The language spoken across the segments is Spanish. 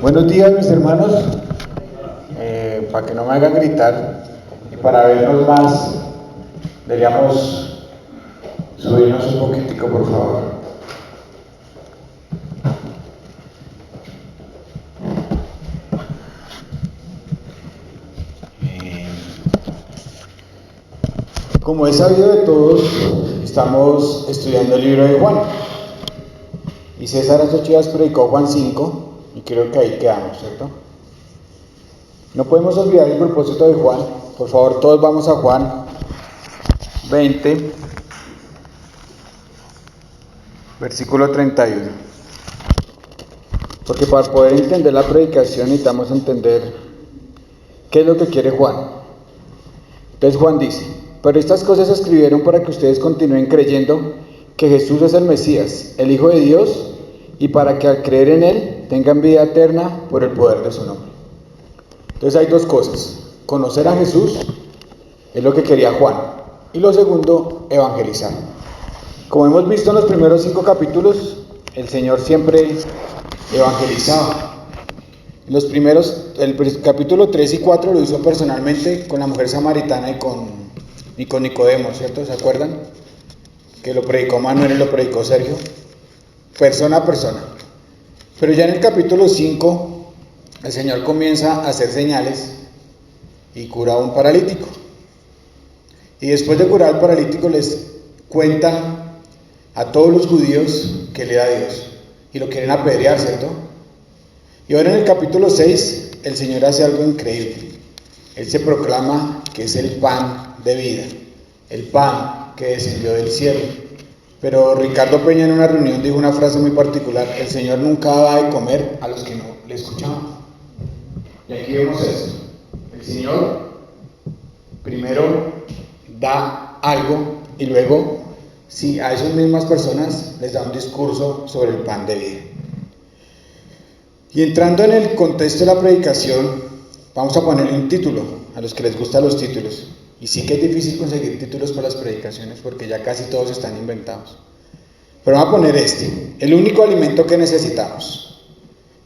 Buenos días, mis hermanos. Para que no me hagan gritar y para vernos más, deberíamos subirnos un poquitico, por favor. Como es sabido de todos, estamos estudiando el libro de Juan. Y César hace 8 días predicó Juan 5, y creo que ahí quedamos, ¿cierto? No podemos olvidar el propósito de Juan. Por favor, todos vamos a Juan 20, versículo 31. Porque para poder entender la predicación necesitamos entender qué es lo que quiere Juan. Entonces Juan dice: pero estas cosas se escribieron para que ustedes continúen creyendo que Jesús es el Mesías, el Hijo de Dios, y para que al creer en Él tengan vida eterna por el poder de su nombre. Entonces hay dos cosas: conocer a Jesús es lo que quería Juan, y lo segundo, evangelizar. Como hemos visto en los primeros 5 capítulos, el Señor siempre evangelizaba. El capítulo 3 y 4 lo hizo personalmente con la mujer samaritana y con Nicodemo, ¿cierto? ¿Se acuerdan? Que lo predicó Manuel y lo predicó Sergio, persona a persona. Pero ya en el capítulo 5, el Señor comienza a hacer señales y cura a un paralítico. Y después de curar al paralítico les cuenta a todos los judíos que le da Dios. Y lo quieren apedrear, ¿cierto? Y ahora en el capítulo 6, el Señor hace algo increíble. Él se proclama que es el pan de vida, el pan que descendió del cielo. Pero Ricardo Peña en una reunión dijo una frase muy particular: el Señor nunca daba de comer a los que no le escuchaban. Y aquí vemos esto: el Señor primero da algo y luego, sí, a esas mismas personas les da un discurso sobre el pan de vida. Y entrando en el contexto de la predicación, vamos a ponerle un título a los que les gustan los títulos. Y sí que es difícil conseguir títulos para las predicaciones porque ya casi todos están inventados. Pero vamos a poner el único alimento que necesitamos.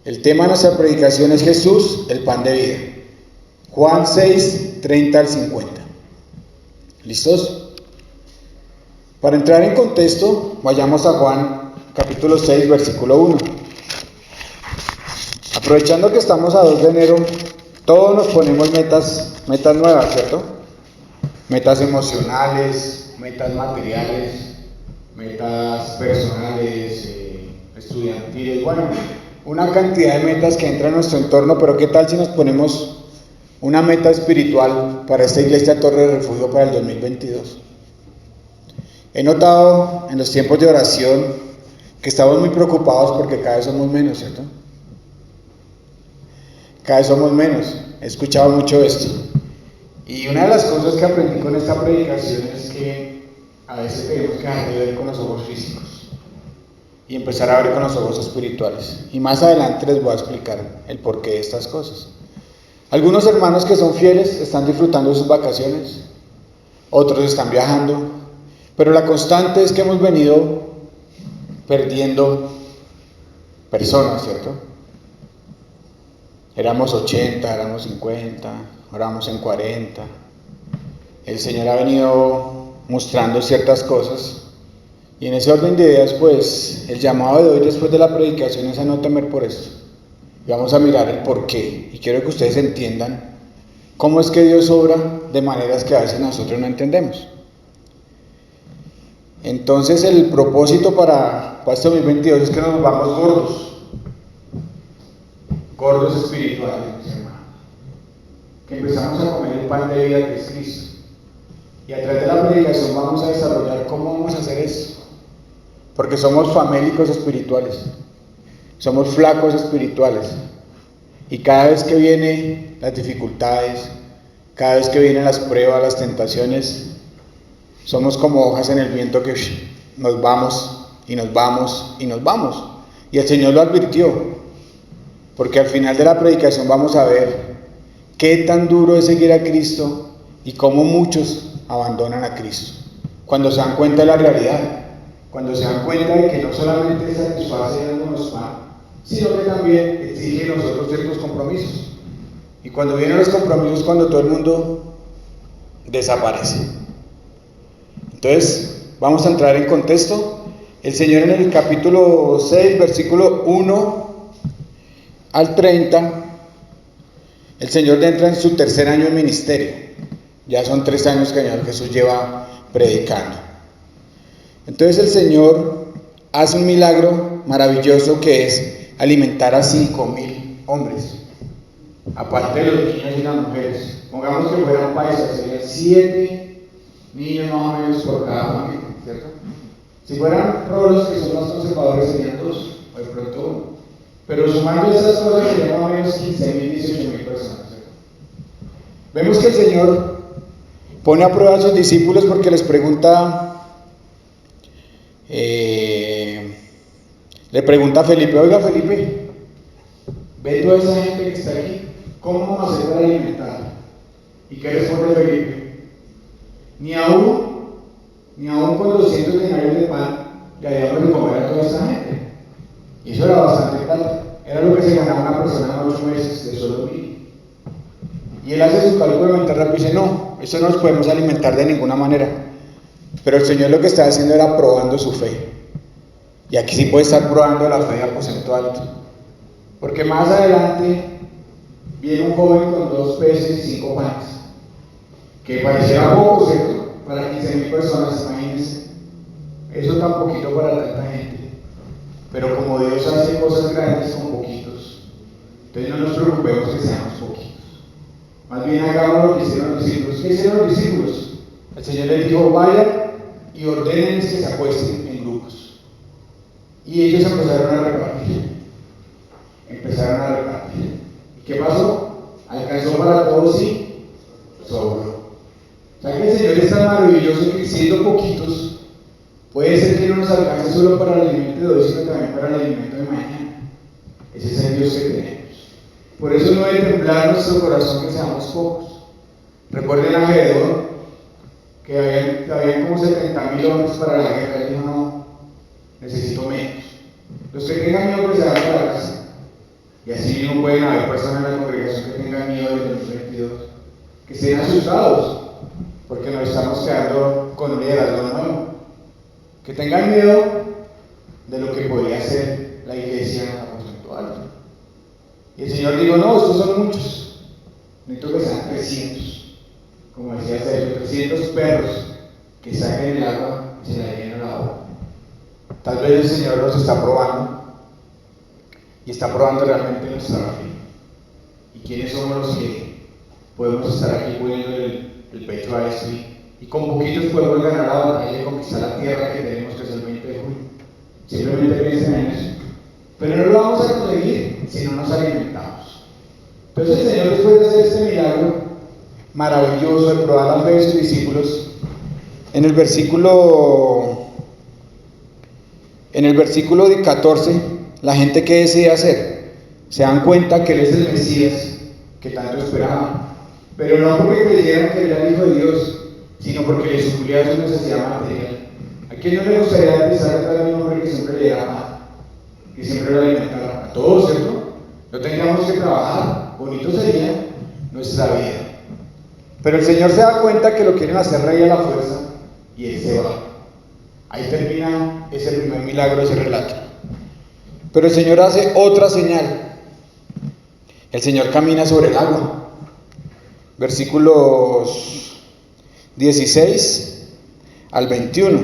El tema de nuestra predicación es Jesús, el pan de vida. Juan 6, 30 al 50. ¿Listos? Para entrar en contexto, vayamos a Juan capítulo 6, versículo 1. Aprovechando que estamos a 2 de enero, todos nos ponemos metas nuevas, ¿cierto? Metas emocionales, metas materiales, metas personales, estudiantiles, bueno, una cantidad de metas que entran en nuestro entorno. Pero ¿qué tal si nos ponemos una meta espiritual para esta iglesia Torre de Refugio para el 2022? He notado en los tiempos de oración que estamos muy preocupados porque cada vez somos menos, ¿cierto? Cada vez somos menos. He escuchado mucho esto. Y una de las cosas que aprendí con esta predicación es que a veces tenemos que dejar de ver con los ojos físicos y empezar a ver con los ojos espirituales. Y más adelante les voy a explicar el porqué de estas cosas. Algunos hermanos que son fieles están disfrutando de sus vacaciones, otros están viajando, pero la constante es que hemos venido perdiendo personas, ¿cierto? Éramos 80, éramos 50, ahora vamos en 40. El Señor ha venido mostrando ciertas cosas. Y en ese orden de ideas, pues, el llamado de hoy después de la predicación es a no temer por esto. Y vamos a mirar el porqué. Y quiero que ustedes entiendan cómo es que Dios obra de maneras que a veces nosotros no entendemos. Entonces, el propósito para este 2022 es que nos vamos gordos espirituales, mis hermanos. Que empezamos a comer el pan de vida que es Cristo. Y a través de la predicación vamos a desarrollar cómo vamos a hacer eso. Porque somos famélicos espirituales. Somos flacos espirituales. Y cada vez que vienen las dificultades, cada vez que vienen las pruebas, las tentaciones, somos como hojas en el viento que nos vamos y nos vamos y nos vamos. Y el Señor lo advirtió. Porque al final de la predicación vamos a ver qué tan duro es seguir a Cristo y cómo muchos abandonan a Cristo. Cuando se dan cuenta de la realidad, cuando se dan cuenta de que no solamente satisface dándonos pan, sino que también exige de nosotros ciertos compromisos. Y cuando vienen los compromisos, cuando todo el mundo desaparece. Entonces, vamos a entrar en contexto. El Señor en el capítulo 6, versículo 1 al 30, el Señor entra en su tercer año de ministerio. Ya son 3 años que el Señor Jesús lleva predicando. Entonces el Señor hace un milagro maravilloso que es alimentar a 5,000 hombres, aparte de los niños y las mujeres. Pongamos que fueran paisas, serían 7 niños más o menos por cada familia, ¿cierto? Si fueran rolos, que son más conservadores, serían 2, o de pronto 1. Pero sumando esas cosas serían más o menos 15,000, 18,000 personas, ¿cierto? Vemos que el Señor pone a prueba a sus discípulos porque les pregunta, le pregunta a Felipe: oiga Felipe, ve toda esa gente que está aquí, ¿cómo vamos a hacer para alimentarla? ¿Y qué responde Felipe? Ni aún con 200 denarios de pan le habíamos de comer a toda esa gente. Y eso era bastante plata, era lo que se ganaba una persona en 8 meses de solo 1,000. Y él hace su cálculo mental rápido y dice: no, eso no nos podemos alimentar de ninguna manera. Pero el Señor lo que estaba haciendo era probando su fe. Y aquí sí puede estar probando la fe de aposento alto. Porque más adelante viene un joven con 2 peces y 5 panes. Que pareciera poco, ¿cierto? Para 15,000 personas, imagínense. Eso tan poquito para tanta gente. Pero como Dios hace cosas grandes con poquitos, entonces no nos preocupemos que seamos poquitos. Más bien hagamos lo que hicieron los discípulos. ¿Qué hicieron los discípulos? El Señor les dijo: vayan y ordenen que se acuesten en grupos. Y ellos empezaron a repartir. ¿Y qué pasó? Alcanzó para todos y sobró. O sea que el Señor es tan maravilloso que siendo poquitos, puede ser que no nos alcance solo para el alimento de hoy, sino también para el alimento de mañana. Ese es el Dios que tenemos. Por eso no debe temblar nuestro corazón que seamos pocos. Recuerden a Gedeón, que habían como 70,000 hombres para la guerra. Él dijo: no, necesito menos. Los que tengan miedo que se vayan para la casa. Y así mismo pueden haber personas en la congregación que tengan miedo de los 22, que estén asustados, porque nos estamos quedando con un liderazgo nuevo. Que tengan miedo de lo que podría ser la iglesia aposento alto. Y el Señor dijo: no, estos son muchos, necesito que sean 300, como decía Sergio, 300 perros que saquen el agua y se la llenen a la boca. Tal vez el Señor los está probando, y está probando realmente nuestra fe. ¿Y quiénes somos los que podemos estar aquí poniendo el pecho a esto? Y con poquitos podemos ganar la batalla y conquistar la tierra que tenemos, que es el 20 de julio. Simplemente piensen en eso. Pero no lo vamos a conseguir si no nos alimentamos. Entonces el Señor, después de hacer este milagro maravilloso de probar la fe de sus discípulos, en el versículo 14, la gente, ¿qué decide hacer? Se dan cuenta que Él es el Mesías que tanto esperaban, pero no porque creyeran que era el Hijo de Dios, sino porque les suplía su necesidad material. ¿A quién no le gustaría empezar a traer un hombre que siempre le diera pan, que siempre lo alimentara? A todos, ¿cierto? No tengamos que trabajar, bonito sería nuestra vida. Pero el Señor se da cuenta que lo quieren hacer rey a la fuerza y Él se va. Ahí termina ese primer milagro, ese relato. Pero el Señor hace otra señal. El Señor camina sobre el agua. Versículos 16 al 21.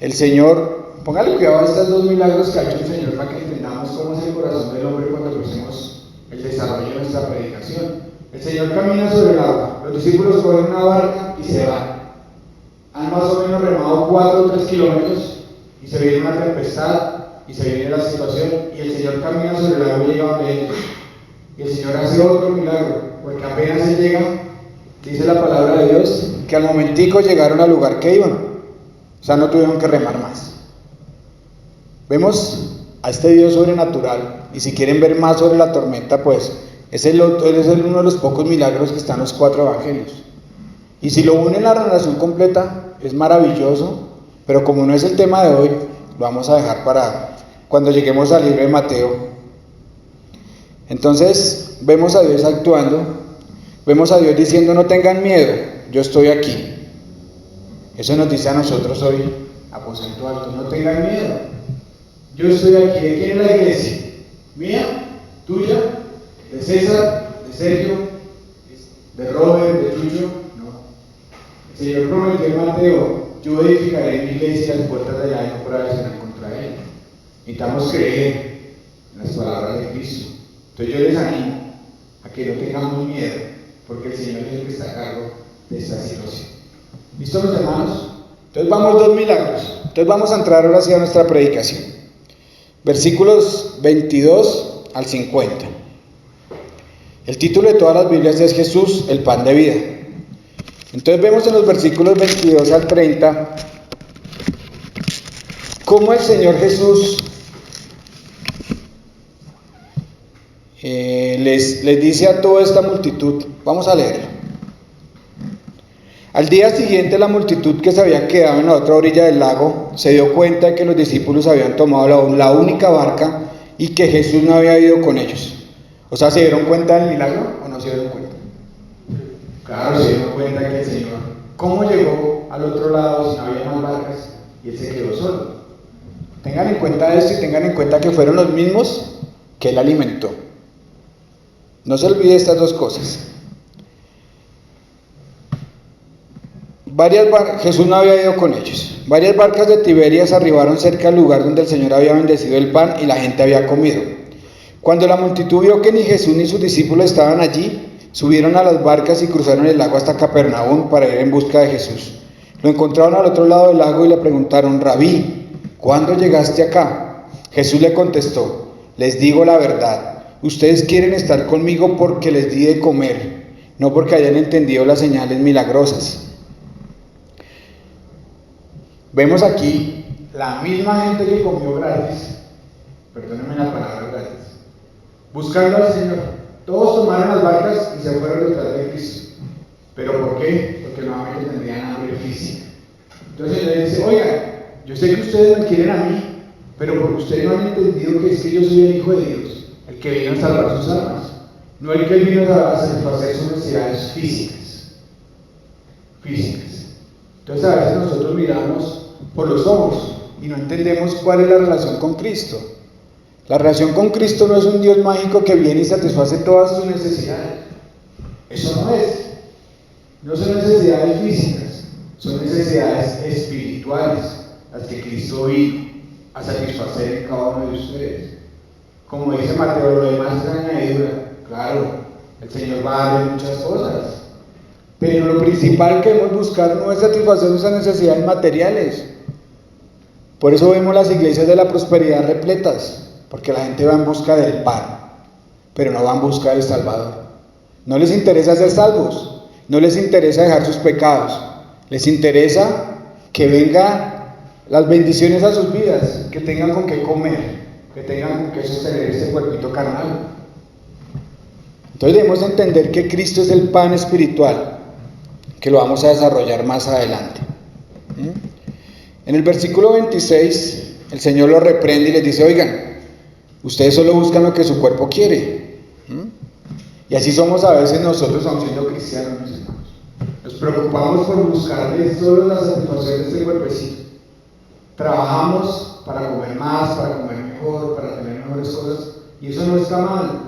El Señor, póngale cuidado a estos 2 milagros que ha hecho el Señor para que entendamos cómo es el corazón del hombre cuando hacemos el desarrollo de nuestra predicación. El Señor camina sobre el agua. Los discípulos cogen una barca y se van. Han más o menos remado 4 o 3 kilómetros y se viene una tempestad y se viene la situación, y el Señor camina sobre el agua y llega donde ellos. Y el Señor hace otro milagro, porque apenas Él llega, dice la palabra de Dios, que al momentico llegaron al lugar que iban. O sea, no tuvieron que remar más. Vemos a este Dios sobrenatural, y si quieren ver más sobre la tormenta, pues es uno de los pocos milagros que están en los 4 evangelios. Y si lo unen a la narración completa, es maravilloso, pero como no es el tema de hoy, lo vamos a dejar cuando lleguemos al libro de Mateo. Entonces vemos a Dios actuando, vemos a Dios diciendo: no tengan miedo, yo estoy aquí. Eso nos dice a nosotros hoy, Aposento Alto: no tengan miedo, yo estoy aquí. ¿De quién es la iglesia? ¿Mía? ¿Tuya? ¿De César? ¿De Sergio? ¿De Robert? ¿De Chucho? No. El Señor prometió en Mateo: yo edificaré mi iglesia y las puertas de allá no prevalecerán contra ella. Necesitamos creer en las palabras de Cristo. Entonces yo les animo a que no tengamos miedo, porque el Señor es el que está a cargo de esta situación. ¿Listo, mis hermanos? Entonces vamos 2 milagros. Entonces vamos a entrar ahora hacia nuestra predicación. Versículos 22 al 50. El título de todas las Biblias es Jesús, el pan de vida. Entonces vemos en los versículos 22 al 30 cómo el Señor Jesús les dice a toda esta multitud. Vamos a leerlo. Al día siguiente, la multitud que se había quedado en la otra orilla del lago se dio cuenta de que los discípulos habían tomado la única barca y que Jesús no había ido con ellos. O sea, ¿se dieron cuenta del milagro o no se dieron cuenta? Claro, se dieron cuenta que el Señor, ¿cómo llegó al otro lado si no había más barcas y Él se quedó solo? Tengan en cuenta esto y tengan en cuenta que fueron los mismos que Él alimentó. No se olvide estas dos cosas. Jesús no había ido con ellos. Varias barcas de Tiberias arribaron cerca del lugar donde el Señor había bendecido el pan y la gente había comido. Cuando la multitud vio que ni Jesús ni sus discípulos estaban allí, subieron a las barcas y cruzaron el lago hasta Capernaum para ir en busca de Jesús. Lo encontraron al otro lado del lago y le preguntaron: Rabí, ¿cuándo llegaste acá? Jesús le contestó: les digo la verdad. Ustedes quieren estar conmigo porque les di de comer, no porque hayan entendido las señales milagrosas. Vemos aquí la misma gente que comió gratis, perdónenme la palabra gratis, buscando al Señor. Todos tomaron las barcas y se fueron detrás de Cristo. ¿Pero por qué? Porque nuevamente tendrían hambre física. Entonces Él le dice: oigan, yo sé que ustedes me quieren a mí, pero porque ustedes no han entendido que es que yo soy el Hijo de Dios, el que vino a salvar sus almas, no el que vino a satisfacer sus necesidades físicas. Entonces a veces nosotros miramos por los ojos y no entendemos cuál es la relación con Cristo. La relación con Cristo no es un Dios mágico que viene y satisface todas sus necesidades. Eso no es. No son necesidades físicas, son necesidades espirituales las que Cristo vino a satisfacer en cada uno de ustedes. Como dice Mateo, lo demás es añadidura. Claro, el Señor va a darle muchas cosas, pero lo principal que debemos buscar no es satisfacer nuestras necesidades materiales. Por eso vemos las iglesias de la prosperidad repletas, porque la gente va en busca del pan, pero no va en busca del Salvador. No les interesa ser salvos, no les interesa dejar sus pecados, les interesa que vengan las bendiciones a sus vidas, que tengan con qué comer, que tengan con qué sostener este cuerpito carnal. Entonces debemos entender que Cristo es el pan espiritual, que lo vamos a desarrollar más adelante. En el versículo 26, el Señor los reprende y les dice: oigan, ustedes solo buscan lo que su cuerpo quiere. Y así somos a veces nosotros, aun siendo cristianos, mis hermanos. Nos preocupamos por buscarle solo la satisfacción de este cuerpecito. Trabajamos para comer más, para comer mejor, para tener mejores cosas, y eso no está mal,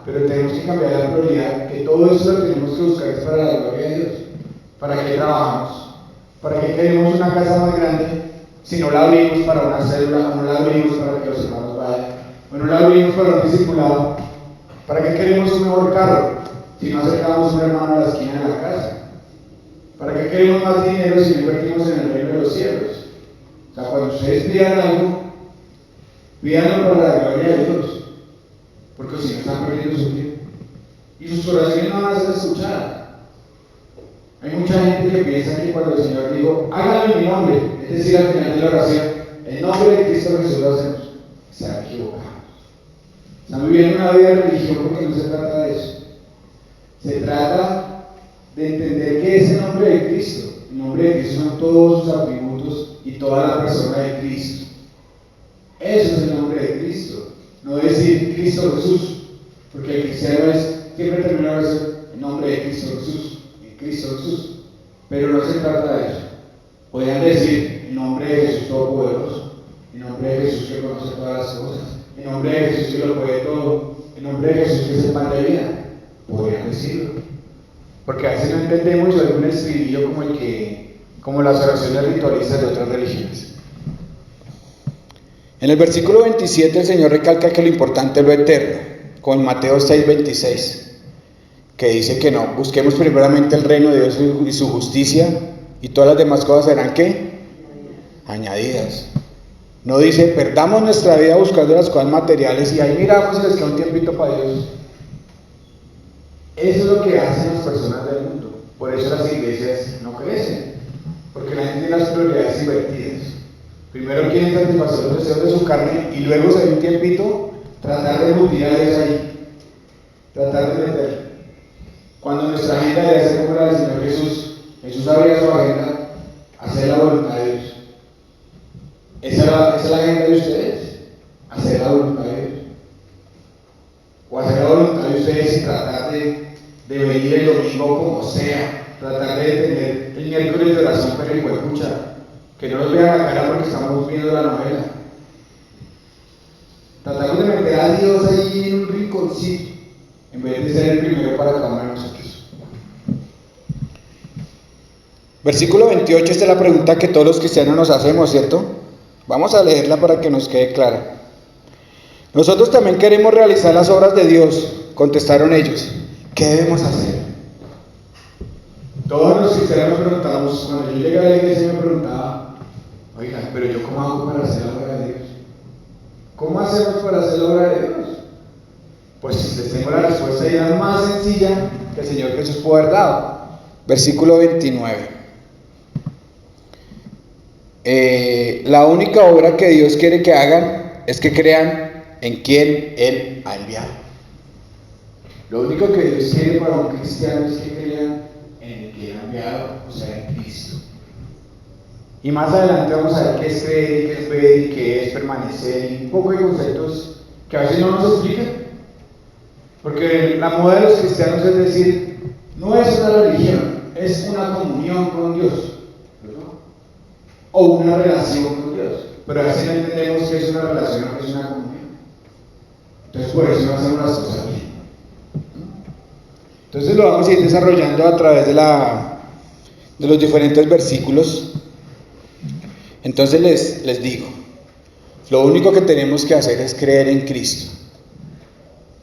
pero tenemos que cambiar la prioridad, que todo eso lo tenemos que buscar es para la gloria de Dios. ¿Para qué trabajamos? ¿Para qué queremos una casa más grande si no la abrimos para una célula, no la abrimos para que los hermanos vayan, o no la abrimos para un discipulado? ¿Para qué queremos un mejor carro si no acercamos a un hermano a la esquina de la casa? ¿Para qué queremos más dinero si no invertimos en el reino de los cielos? O sea, cuando ustedes pidan algo, pídanlo para la gloria de Dios, porque si no están perdiendo su tiempo y sus oraciones no van a ser escuchadas. Hay mucha gente que piensa que cuando el Señor dijo: háganlo en mi nombre, es decir, al final de la oración, en nombre de Cristo Jesús lo hacemos, se han equivocado. Están viviendo una vida de religión porque no se trata de eso. Se trata de entender que es el nombre de Cristo. El nombre de Cristo son todos sus atributos y toda la persona de Cristo. Eso es el nombre de Cristo. No decir Cristo Jesús, porque el cristiano siempre termina a veces el nombre de Cristo Jesús, en Cristo Jesús. Pero no se trata de eso. Podrían decir el nombre de Jesús Todopoderoso, el nombre de Jesús que conoce todas las cosas, el nombre de Jesús que lo puede todo, el nombre de Jesús que es el pan de vida. Podrían decirlo. Porque a veces no entendemos algún estribillo como las oraciones ritualistas de otras religiones. En el versículo 27 el Señor recalca que lo importante es lo eterno, como en Mateo 6:26, que dice que no, busquemos primeramente el reino de Dios y su justicia, y todas las demás cosas serán ¿qué? Añadidas. No dice, perdamos nuestra vida buscando las cosas materiales y ahí miramos y les queda un tiempito para Dios. Eso es lo que hacen las personas del mundo. Por eso las iglesias no crecen, porque la gente tiene las prioridades invertidas. Primero quieren satisfacer los deseos de su carne y luego se da un tiempito tratar de embutir a Dios ahí, tratar de meter. Cuando nuestra agenda debe ser como la del Señor Jesús, Jesús abría su agenda, hacer la voluntad de Dios. ¿Esa es la agenda de ustedes? Hacer la voluntad de Dios. O hacer la voluntad de ustedes y tratar de venir el domingo como sea, tratar de tener el miércoles de oración, pero igual escuchar. Que no nos vean la cara porque estamos viendo la novela. Tratamos de meter a Dios ahí en un rinconcito, en vez de ser el primero para cada uno de nosotros. Versículo 28, esta es la pregunta que todos los cristianos nos hacemos, ¿cierto? Vamos a leerla para que nos quede clara. Nosotros también queremos realizar las obras de Dios, contestaron ellos. ¿Qué debemos hacer? Todos los cristianos preguntamos, cuando yo llegué a la iglesia me preguntaba, oiga, pero yo ¿cómo hago para hacer la obra de Dios? ¿Cómo hacemos para hacer la obra de Dios? Pues les tengo la respuesta y la más sencilla que el Señor Jesús puede haber dado. Versículo 29. La única obra que Dios quiere que hagan es que crean en quien Él ha enviado. Lo único que Dios quiere para un cristiano es que crean en el que Él ha enviado, o sea, en Cristo. Y más adelante vamos a ver qué es creer y qué es ver y qué es permanecer y un poco de conceptos que a veces no nos explican. Porque la moda de los cristianos es decir, no es una religión, es una comunión con Dios, ¿no? O una relación con Dios. Pero a veces no entendemos que es una relación o que es una comunión. Entonces por eso no hacemos las cosas bien. Entonces lo vamos a ir desarrollando a través de los diferentes versículos. Entonces les digo, lo único que tenemos que hacer es creer en Cristo.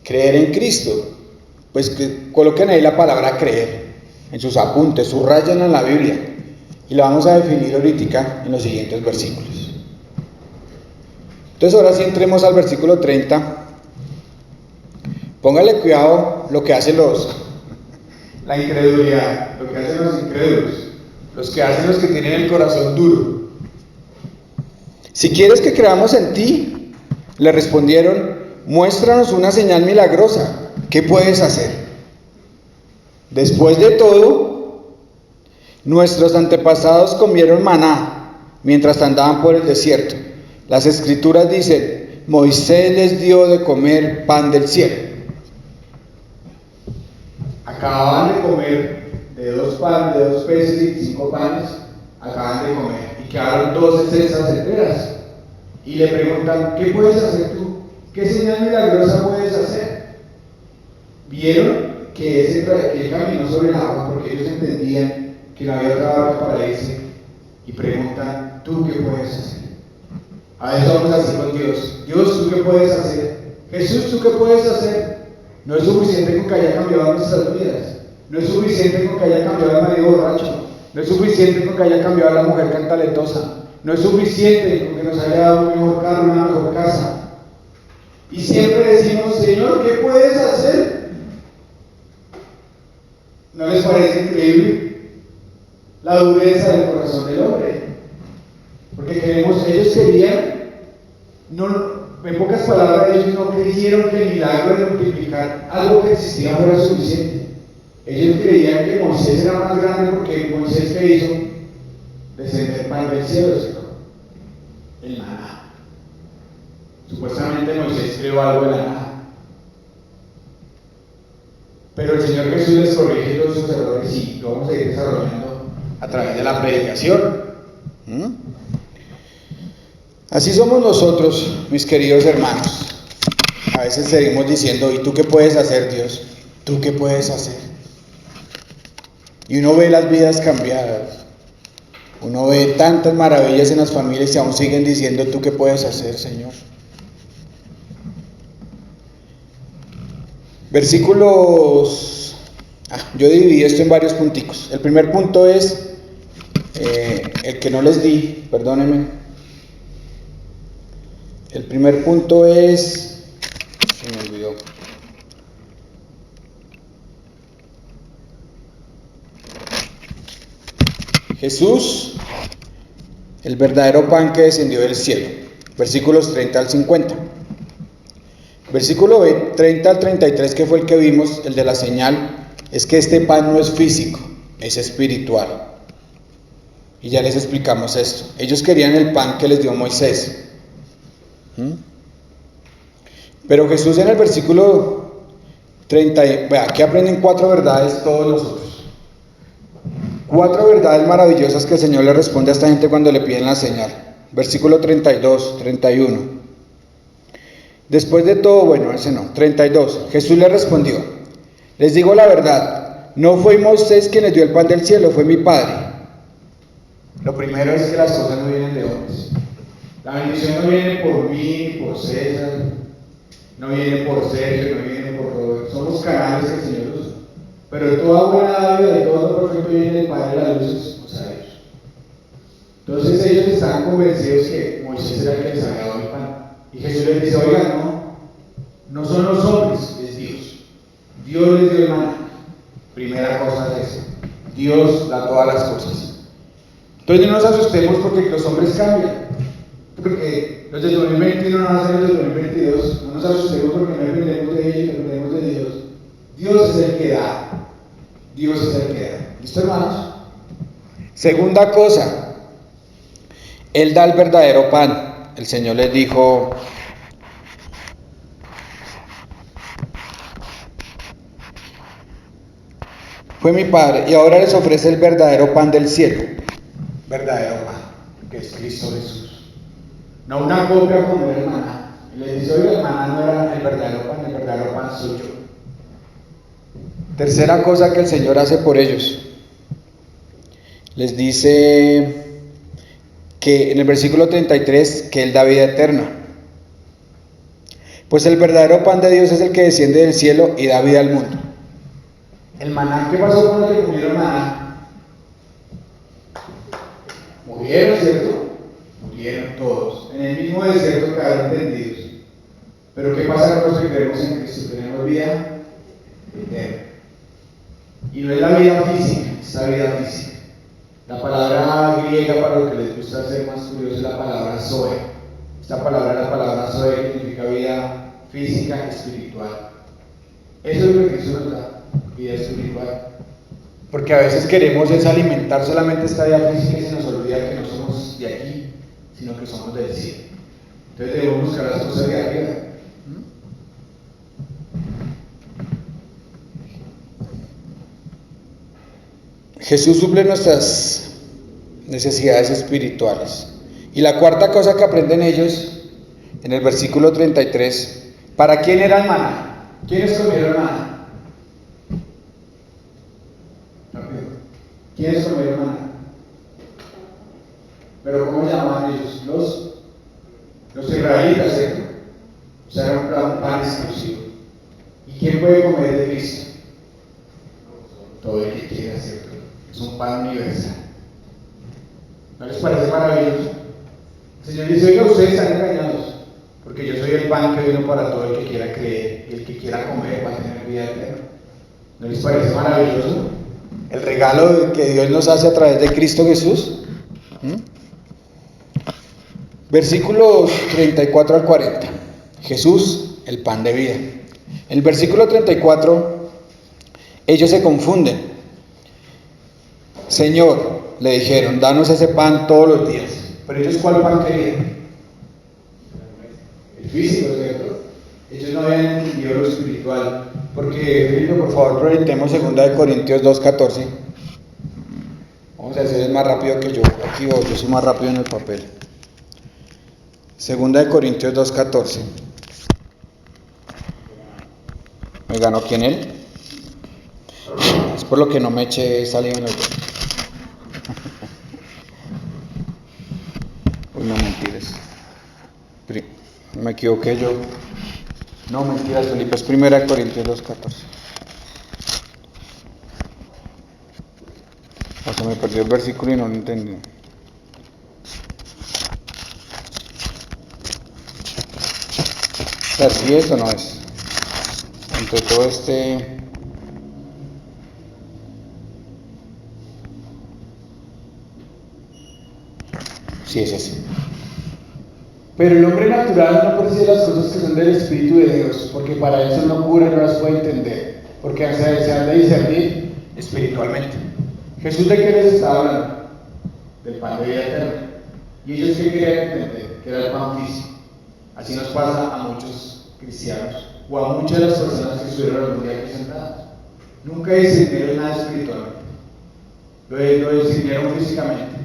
Creer en Cristo. Pues que coloquen ahí la palabra creer en sus apuntes, subrayan en la Biblia. Y la vamos a definir ahorita en los siguientes versículos. Entonces ahora sí entremos al versículo 30. Póngale cuidado lo que hacen la incredulidad, lo que hacen los incrédulos, los que hacen los que tienen el corazón duro. Si quieres que creamos en ti, le respondieron, muéstranos una señal milagrosa. ¿Qué puedes hacer? Después de todo, nuestros antepasados comieron maná mientras andaban por el desierto. Las escrituras dicen, Moisés les dio de comer pan del cielo. Acababan de comer de dos peces y 5 panes, acaban de comer y quedaron 12 cestas enteras. Y le preguntan, ¿qué puedes hacer tú? ¿Qué señal milagrosa puedes hacer? Vieron que él caminó sobre el agua porque ellos entendían que no había otra barca para irse y preguntan, ¿tú qué puedes hacer? A veces vamos así con Dios. Dios, ¿tú qué puedes hacer? Jesús, ¿tú qué puedes hacer? No es suficiente con que haya cambiado nuestras vidas. No es suficiente con que haya cambiado al marido borracho. No es suficiente con que haya cambiado a la mujer cantaletosa. No es suficiente con que nos haya dado un mejor carro, una mejor casa. Y siempre decimos, Señor, ¿qué puedes hacer? ¿No les parece increíble la dureza del corazón del hombre? Porque ellos querían, en pocas palabras, ellos no creyeron que el milagro de multiplicar algo que existía fuera suficiente. Ellos creían que Moisés era más grande porque Moisés que hizo descender pan del cielo, ¿sí? El maná. Supuestamente Moisés creó algo de la nada. Pero el Señor Jesús les corrige todos sus errores y lo vamos a ir desarrollando a través de la predicación. Así somos nosotros, mis queridos hermanos. A veces seguimos diciendo, ¿y tú qué puedes hacer, Dios? ¿Tú qué puedes hacer? Y uno ve las vidas cambiadas. Uno ve tantas maravillas en las familias y aún siguen diciendo, ¿tú qué puedes hacer, Señor? Versículos... yo dividí esto en varios punticos. El primer punto es el que no les di, perdónenme. El primer punto es... se me olvidó. Jesús, el verdadero pan que descendió del cielo. Versículos 30 al 50. Versículo 30 al 33, que fue el que vimos, el de la señal, es que este pan no es físico, es espiritual. Y ya les explicamos esto. Ellos querían el pan que les dio Moisés. Pero Jesús en el versículo 30, aquí aprenden 4 verdades todos nosotros. 4 verdades maravillosas que el Señor le responde a esta gente cuando le piden la señal. Versículo 32, 31. Después de todo, bueno, ese no, 32. Jesús le respondió, les digo la verdad, no fue Moisés quien les dio el pan del cielo, fue mi Padre. Lo primero es que las cosas no vienen de hombres. La bendición no viene por mí, por César, no viene por Sergio, no viene por Robert. Somos canales que el Señor usa. Pero de toda buena dádiva, de todo lo perfecto viene el Padre de las luces, o sea, Dios. Entonces ellos estaban convencidos que Moisés era el que les había dado el pan. Y Jesús les dice, oigan, no son los hombres, es Dios. Dios les dio el maná. Primera cosa es eso. Dios da todas las cosas. Entonces no nos asustemos porque los hombres cambian. Porque los de 2021 no van a ser los de 2022. No nos asustemos porque no dependemos de ellos, dependemos de Dios. Dios es el que da. Dios es el que da. ¿Listo, hermanos? Segunda cosa. Él da el verdadero pan. El Señor les dijo, fue mi Padre y ahora les ofrece el verdadero pan del cielo. Verdadero pan, que es Cristo Jesús. No una copia como era el maná. Y les dice, oye, el maná no era el verdadero pan suyo. Tercera cosa que el Señor hace por ellos. Les dice que en el versículo 33, que Él da vida eterna. Pues el verdadero pan de Dios es el que desciende del cielo y da vida al mundo. El maná, ¿qué pasó con los que comieron maná? Murieron, ¿cierto? Murieron todos. En el mismo desierto quedaron tendidos. Pero ¿qué pasa con los que creemos en Cristo? Tenemos vida eterna. Y no es la vida física, es la vida física. La palabra griega, para lo que les gusta ser más curioso, es la palabra zoe. Esta palabra es la palabra zoe, que significa vida física y espiritual. Eso es lo que Cristo nos da, vida espiritual. Porque a veces queremos es alimentar solamente esta vida física y se nos olvida que no somos de aquí, sino que somos del cielo. Entonces debemos buscar las cosas de arriba. Jesús suple nuestras necesidades espirituales. Y la cuarta cosa que aprenden ellos, en el versículo 33, ¿para quién era el maná? ¿Quiénes comieron maná? ¿Quiénes comieron maná? ¿Pero cómo llamaban ellos? Los israelitas, ¿cierto? O sea, era un pan exclusivo. ¿Y quién puede comer de Cristo? Todo el que quiera, ¿cierto? Es un pan universal. ¿No les parece maravilloso? El Señor dice, oiga, ustedes están engañados, porque yo soy el pan que vino para todo el que quiera creer, y el que quiera comer va a tener vida eterna. ¿No les parece maravilloso el regalo que Dios nos hace a través de Cristo Jesús? Versículos 34 al 40. Jesús, el pan de vida. En el versículo 34, ellos se confunden. Señor, le dijeron, danos ese pan todos los días. Pero ellos, ¿cuál pan querían? físico, ¿cierto? Ellos no habían entendido lo espiritual. Porque, Felipe, por favor, proyectemos 2 Corintios 2:14. Vamos a hacer más rápido que yo. Aquí vos, yo soy más rápido en el papel. 2 Corintios 2:14. ¿Me ganó quién él? Es por lo que no me eché saliva en el dedo. Uy, no, mentiras. Me equivoqué yo. No, mentiras, Felipe, es 1 Corintios 2:14. O sea, me perdió el versículo y no lo entendí. O sea, ¿sí es o no es? Entre todo este... Sí, es así. Pero el hombre natural no percibe las cosas que son del Espíritu de Dios, porque para eso no ocurre, no las puede entender, porque se han de discernir espiritualmente. Jesús, ¿de qué les estaba hablando? Del pan de vida eterna. ¿Y ellos qué querían entender? Que era el pan físico. Así nos pasa a muchos cristianos, o a muchas de las personas que estuvieron algún día aquí sentadas. Nunca discernieron nada espiritualmente. Lo discernieron físicamente.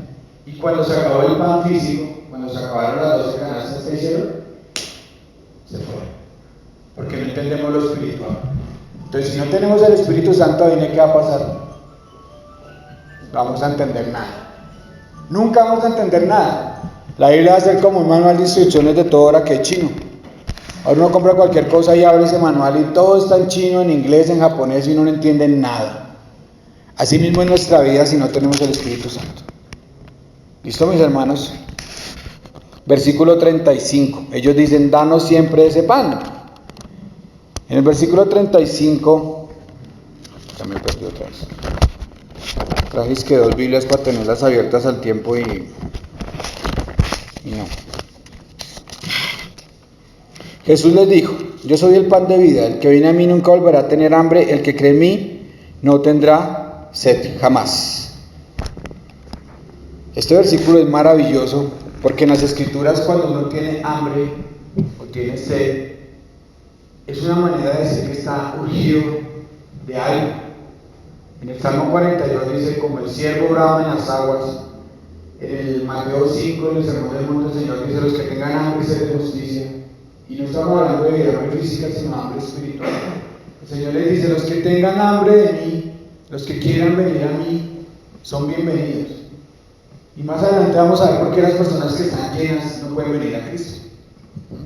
Y cuando se acabó el pan físico, cuando se acabaron las 12 canastas, ¿qué hicieron? Se fueron. Porque no entendemos lo espiritual. Entonces, si no tenemos el Espíritu Santo, ¿qué va a pasar? No vamos a entender nada. Nunca vamos a entender nada. La Biblia va a ser como un manual de instrucciones de todo ahora que es chino. Ahora uno compra cualquier cosa y abre ese manual y todo está en chino, en inglés, en japonés y uno no entiende nada. Así mismo es nuestra vida si no tenemos el Espíritu Santo. ¿Listo, mis hermanos? Versículo 35. Ellos dicen, danos siempre ese pan. En el versículo 35, ya me perdí otra vez. Trajes que 2 Biblias para tenerlas abiertas al tiempo y no. Jesús les dijo, yo soy el pan de vida, el que viene a mí nunca volverá a tener hambre, el que cree en mí no tendrá sed jamás. Este versículo es maravilloso porque en las Escrituras cuando uno tiene hambre o tiene sed, es una manera de decir que está urgido de algo. En el Salmo 42 dice, como el ciervo brama en las aguas. En el Mateo 5, en el Sermón del Monte, el Señor dice, los que tengan hambre y sed de justicia. Y no estamos hablando de hambre física, sino hambre espiritual. El Señor les dice, los que tengan hambre de mí, los que quieran venir a mí, son bienvenidos. Y más adelante vamos a ver por qué las personas que están llenas no pueden venir a Cristo.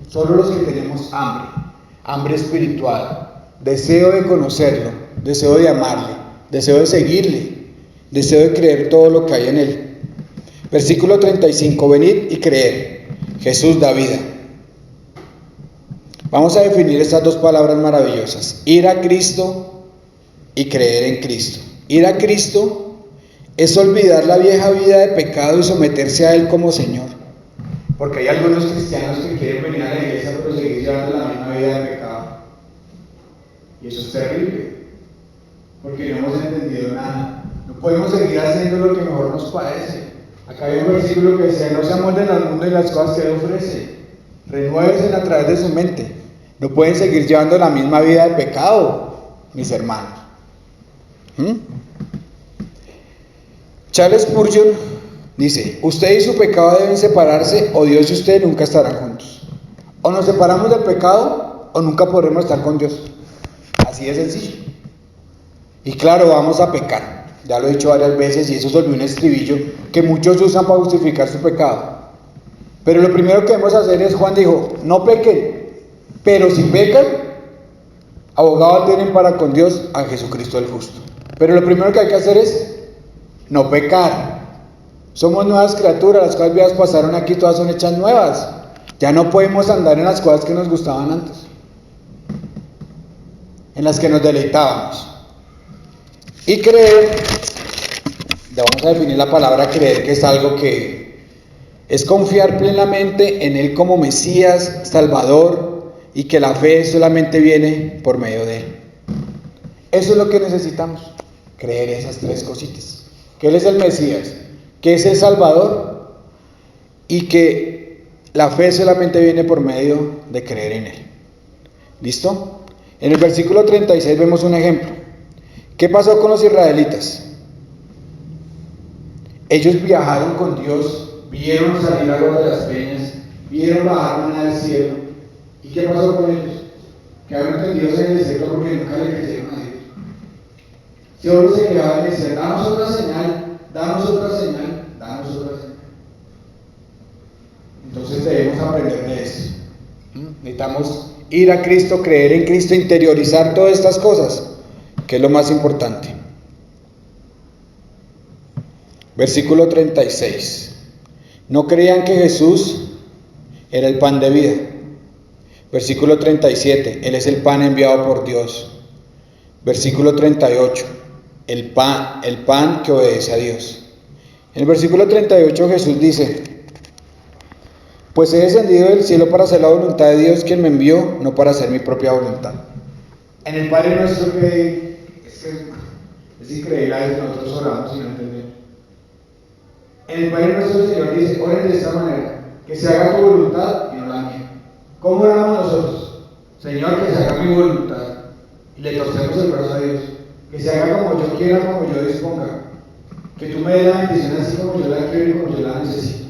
Solo los que tenemos hambre, hambre espiritual, deseo de conocerlo, deseo de amarle, deseo de seguirle, deseo de creer todo lo que hay en él. Versículo 35, venid y creed, Jesús da vida. Vamos a definir estas 2 palabras maravillosas, ir a Cristo y creer en Cristo. Ir a Cristo es olvidar la vieja vida de pecado y someterse a Él como Señor. Porque hay algunos cristianos que quieren venir a la iglesia pero seguir llevando la misma vida de pecado. Y eso es terrible, porque no hemos entendido nada. No podemos seguir haciendo lo que mejor nos parece. Acá hay un versículo que decía, no se amolden al mundo y las cosas que Él ofrece. Renuévense a través de su mente. No pueden seguir llevando la misma vida de pecado, mis hermanos. Charles Spurgeon dice, usted y su pecado deben separarse o Dios y usted nunca estarán juntos. O nos separamos del pecado o nunca podremos estar con Dios. Así de sencillo. Y claro, vamos a pecar. Ya lo he dicho varias veces y eso se volvió un estribillo que muchos usan para justificar su pecado. Pero lo primero que debemos hacer es, Juan dijo, no pequen, pero si pecan, abogado tienen para con Dios a Jesucristo el justo. Pero lo primero que hay que hacer es no pecar. Somos nuevas criaturas, las cosas viejas pasaron aquí, todas son hechas nuevas. Ya no podemos andar en las cosas que nos gustaban antes, en las que nos deleitábamos. Y creer, ya vamos a definir la palabra creer, que es algo que es confiar plenamente en Él como Mesías, Salvador, y que la fe solamente viene por medio de Él. Eso es lo que necesitamos, creer esas 3 cositas. Que Él es el Mesías, que es el Salvador, y que La fe solamente viene por medio de creer en Él. ¿Listo? En el versículo 36 vemos un ejemplo. ¿Qué pasó con los israelitas? Ellos viajaron con Dios, vieron salir agua de las peñas, vieron bajar maná del cielo. ¿Y qué pasó con ellos? Quedaron entendidos en el desierto porque nunca le creyeron a Dios. Solo se quedaban y decían, danos otra señal, danos otra señal, danos otra señal. Entonces debemos aprender de eso. Necesitamos ir a Cristo, creer en Cristo, interiorizar todas estas cosas, que es lo más importante. Versículo 36. No creían que Jesús era el pan de vida. Versículo 37. Él es el pan enviado por Dios. Versículo 38. El pan que obedece a Dios. En el versículo 38 Jesús dice: pues he descendido del cielo para hacer la voluntad de Dios quien me envió, no para hacer mi propia voluntad. En el Padre Nuestro que es increíble, a veces nosotros oramos y no entendemos. En el Padre Nuestro el Señor dice: oren de esta manera, que se haga tu voluntad y no la mía. ¿Cómo oramos nosotros? Señor, que se haga mi voluntad. Y le torcemos el brazo a Dios. Que se haga como yo quiera, como yo disponga. Que tú me des la bendición así como yo la quiero y como yo la necesito.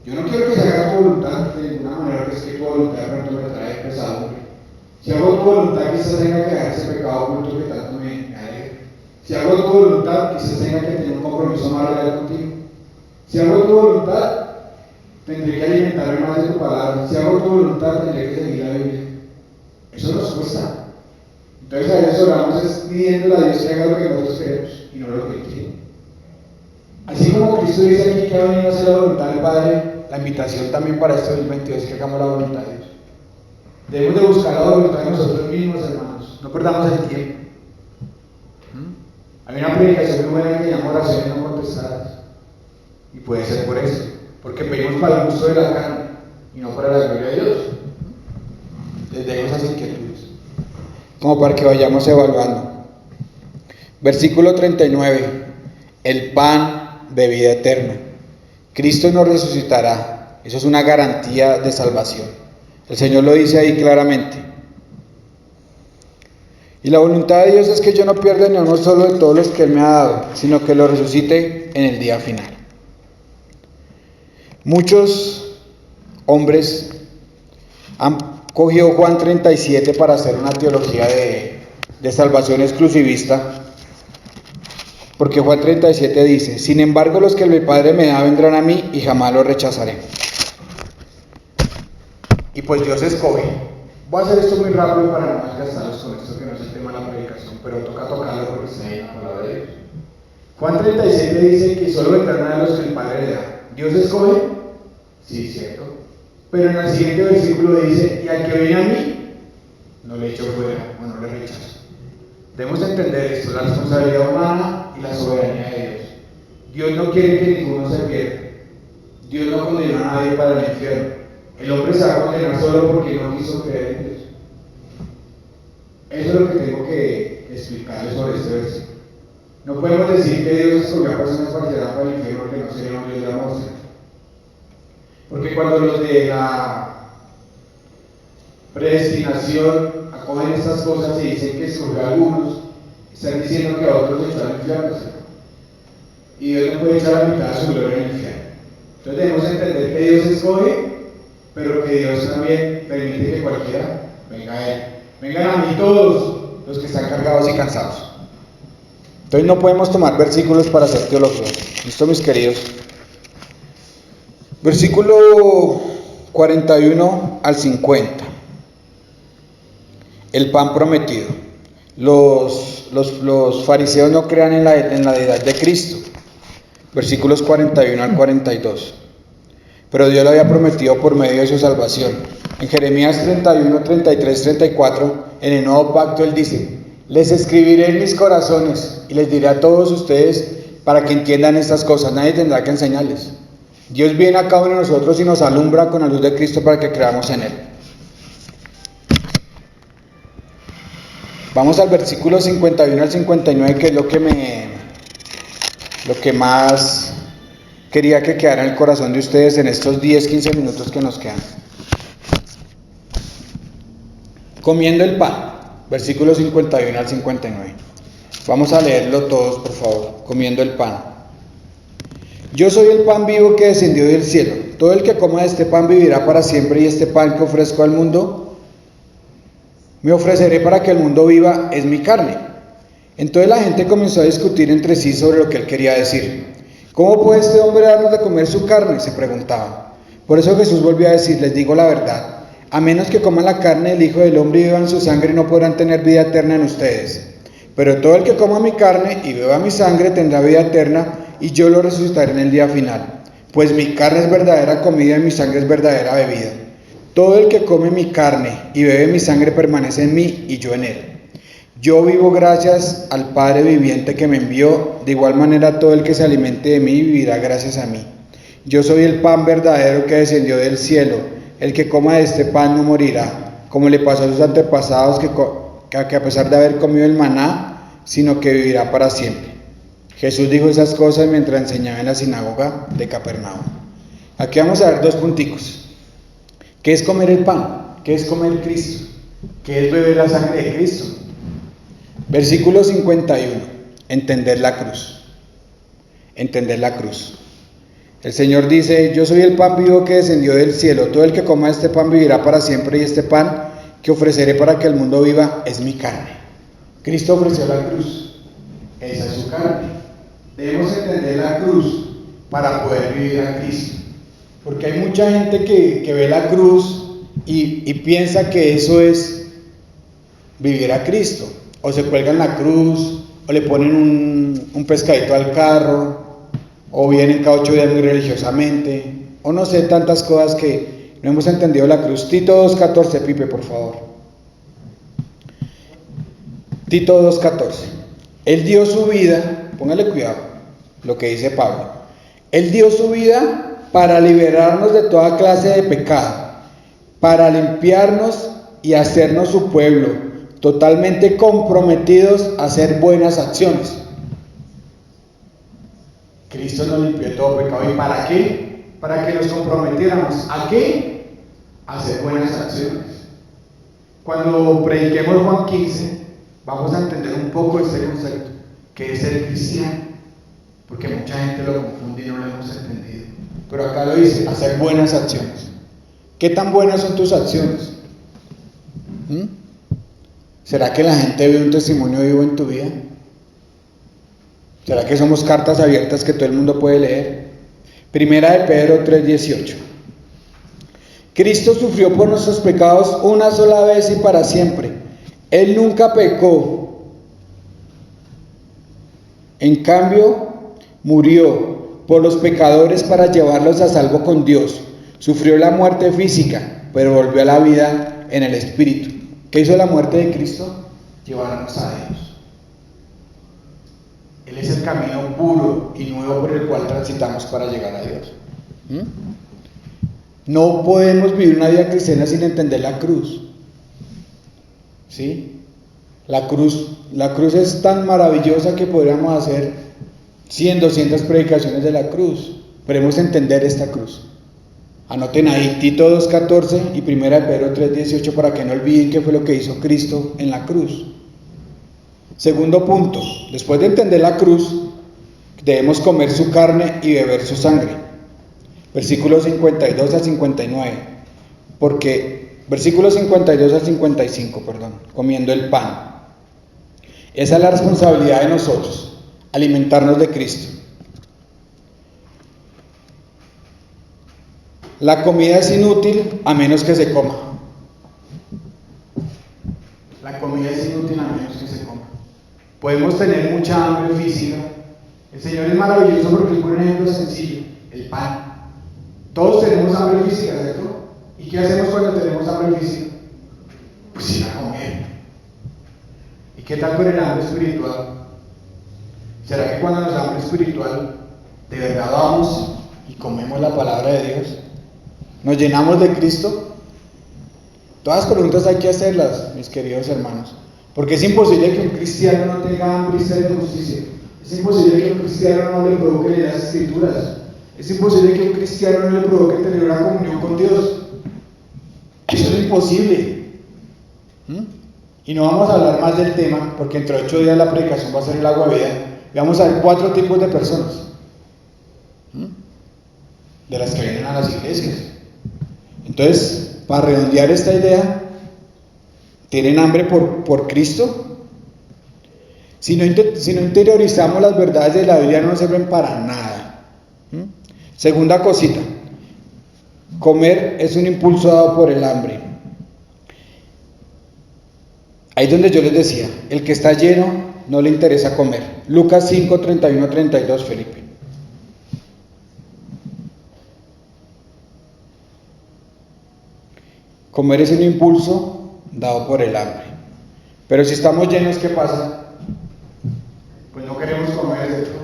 Yo no quiero que se haga tu voluntad de ninguna manera, que es que tu voluntad de pronto me trae pesadumbre. Si hago tu voluntad, quizás tenga que dejar ese pecado oculto que tanto me alegra. Si hago tu voluntad, quizás tenga que tener un compromiso más real contigo. Si hago tu voluntad, tendré que alimentarme más de tu palabra. Si hago tu voluntad, tendré que seguir la Biblia. Eso nos cuesta. Entonces a veces oramos pidiéndole a Dios que haga lo que nosotros queremos y no lo que Él quiere. Así como Cristo dice aquí que ha venido a hacer la voluntad del Padre, la invitación también para este 2022 es que hagamos la voluntad de Dios. Debemos de buscar la voluntad de nosotros mismos, hermanos. No perdamos el tiempo. Hay una predicación muy buena que llama oraciones no contestadas. Y puede ser por eso. Porque pedimos para el gusto de la carne y no para la gloria de Dios. Les dejo esas inquietudes, como para que vayamos evaluando. Versículo 39. El pan de vida eterna. Cristo nos resucitará. Eso es una garantía de salvación. El Señor lo dice ahí claramente. Y la voluntad de Dios es que yo no pierda ni uno solo de todos los que Él me ha dado, sino que lo resucite en el día final. Muchos hombres han cogido Juan 37 para hacer una teología de salvación exclusivista. Porque Juan 37 dice: sin embargo, los que el Padre me da vendrán a mí y jamás los rechazaré. Y pues Dios escoge. Voy a hacer esto muy rápido para no desgastarlos con esto que no es el tema de la predicación, pero toca tocarlo porque está ahí en la palabra de Dios. Juan 37 dice que solo vendrán a los que el Padre le da. ¿Dios escoge? Sí, cierto. Pero en el siguiente versículo dice: y al que viene a mí, no le echo fuera o no le rechazo. Debemos entender esto, la responsabilidad humana y la soberanía de Dios. Dios no quiere que ninguno se pierda. Dios no condena a nadie para el infierno. El hombre se va a condenar solo porque no quiso creer en Dios. Eso es lo que tengo que explicarles sobre este versículo. No podemos decir que Dios escogió a personas para que para el infierno, porque no sería un Dios de amor. Porque cuando los de la predestinación acogen estas cosas y dicen que escogió a algunos, están diciendo que a otros echó al infierno. Y Dios no puede echar la mitad de su gloria en el infierno. Entonces debemos entender que Dios escoge, pero que Dios también permite que cualquiera venga a Él. Vengan a mí todos los que están cargados y cansados. Entonces no podemos tomar versículos para hacer teología. ¿Listo, mis queridos? Versículo 41 al 50. El pan prometido. Los fariseos no crean en la deidad de Cristo. Versículos 41 al 42. Pero Dios lo había prometido por medio de su salvación. En Jeremías 31, 33, 34, en el nuevo pacto Él dice: les escribiré en mis corazones y les diré a todos ustedes para que entiendan estas cosas. Nadie tendrá que enseñarles. Dios viene a cada uno de nosotros y nos alumbra con la luz de Cristo para que creamos en Él. Vamos al versículo 51 al 59, que es lo que más quería que quedara en el corazón de ustedes en estos 10-15 minutos que nos quedan. Comiendo el pan, versículos 51 al 59. Vamos a leerlo todos, por favor. Comiendo el pan. Yo soy el pan vivo que descendió del cielo. Todo el que coma de este pan vivirá para siempre, y este pan que ofrezco al mundo, me ofreceré para que el mundo viva, es mi carne. Entonces la gente comenzó a discutir entre sí sobre lo que él quería decir. ¿Cómo puede este hombre darnos de comer su carne?, se preguntaban. Por eso Jesús volvió a decir: les digo la verdad, a menos que coman la carne del Hijo del Hombre y beban su sangre, no podrán tener vida eterna en ustedes. Pero todo el que coma mi carne y beba mi sangre tendrá vida eterna, y yo lo resucitaré en el día final. Pues mi carne es verdadera comida y mi sangre es verdadera bebida. Todo el que come mi carne y bebe mi sangre permanece en mí y yo en él. Yo vivo gracias al Padre viviente que me envió. De igual manera todo el que se alimente de mí vivirá gracias a mí. Yo soy el pan verdadero que descendió del cielo. El que coma de este pan no morirá, como le pasó a sus antepasados que a pesar de haber comido el maná, sino que vivirá para siempre. Jesús dijo esas cosas mientras enseñaba en la sinagoga de Capernaum. Aquí vamos a ver dos punticos. ¿Qué es comer el pan? ¿Qué es comer Cristo? ¿Qué es beber la sangre de Cristo? Versículo 51. Entender la cruz. Entender la cruz. El Señor dice: yo soy el pan vivo que descendió del cielo. Todo el que coma este pan vivirá para siempre, y este pan que ofreceré para que el mundo viva es mi carne. Cristo ofreció la cruz. Esa es su carne. Debemos entender la cruz para poder vivir a Cristo. Porque hay mucha gente que ve la cruz y piensa que eso es vivir a Cristo. O se cuelgan la cruz, o le ponen un pescadito al carro, o vienen cada 8 días muy religiosamente, o no sé, tantas cosas que no hemos entendido la cruz. Tito 2.14, Pipe, por favor. Tito 2.14. Él dio su vida, póngale cuidado lo que dice Pablo. Él dio su vida para liberarnos de toda clase de pecado, para limpiarnos y hacernos su pueblo, totalmente comprometidos a hacer buenas acciones. Cristo nos limpió de todo pecado. ¿Y para qué? Para que nos comprometiéramos. ¿A qué? A hacer buenas acciones. Cuando prediquemos Juan 15, vamos a entender un poco este concepto, que es ser cristiano, porque mucha gente lo confunde y no lo hemos entendido. Pero acá lo dice: hacer buenas acciones. ¿Qué tan buenas son tus acciones? ¿Será que la gente ve un testimonio vivo en tu vida? ¿Será que somos cartas abiertas que todo el mundo puede leer? Primera de Pedro 3.18. Cristo sufrió por nuestros pecados una sola vez y para siempre. Él nunca pecó. En cambio, murió por los pecadores para llevarlos a salvo con Dios. Sufrió la muerte física, pero volvió a la vida en el Espíritu. ¿Qué hizo la muerte de Cristo? Llevarnos a Dios. Él es el camino puro y nuevo por el cual transitamos para llegar a Dios. No podemos vivir una vida cristiana sin entender la cruz. ¿Sí? La cruz es tan maravillosa que podríamos hacer 100, 200 predicaciones de la cruz. Pero debemos entender esta cruz. Anoten ahí Tito 2.14 y Primera de Pedro 3.18 para que no olviden qué fue lo que hizo Cristo en la cruz. Segundo punto, después de entender la cruz, debemos comer su carne y beber su sangre. Versículos 52 al 59, versículos 52 al 55, comiendo el pan. Esa es la responsabilidad de nosotros, alimentarnos de Cristo. La comida es inútil a menos que se coma. La comida es inútil a menos que se coma. Podemos tener mucha hambre física. El Señor es maravilloso porque Él pone un ejemplo sencillo: el pan. Todos tenemos hambre física, ¿cierto? ¿Y qué hacemos cuando tenemos hambre física? Pues ir a comer. ¿Y qué tal con el hambre espiritual? ¿Será que cuando nos da hambre espiritual, de verdad vamos y comemos la palabra de Dios? ¿Nos llenamos de Cristo? Todas las preguntas hay que hacerlas, mis queridos hermanos. Porque es imposible que un cristiano no tenga hambre y sed de justicia. Es imposible que un cristiano no le provoque las escrituras. Es imposible que un cristiano no le provoque tener una comunión con Dios. Eso es imposible. Y no vamos a hablar más del tema, porque dentro de 8 días la predicación va a ser el agua de vida. Y vamos a ver 4 tipos de personas, de las que vienen a las iglesias. Entonces, para redondear esta idea, ¿tienen hambre por Cristo? Si no interiorizamos las verdades de la Biblia, no nos sirven para nada. Segunda cosita, comer es un impulso dado por el hambre. Ahí es donde yo les decía, el que está lleno no le interesa comer. Lucas 5, 31, 32, Felipe. Comer es un impulso dado por el hambre. Pero si estamos llenos, ¿qué pasa? Pues no queremos comer, ¿cierto?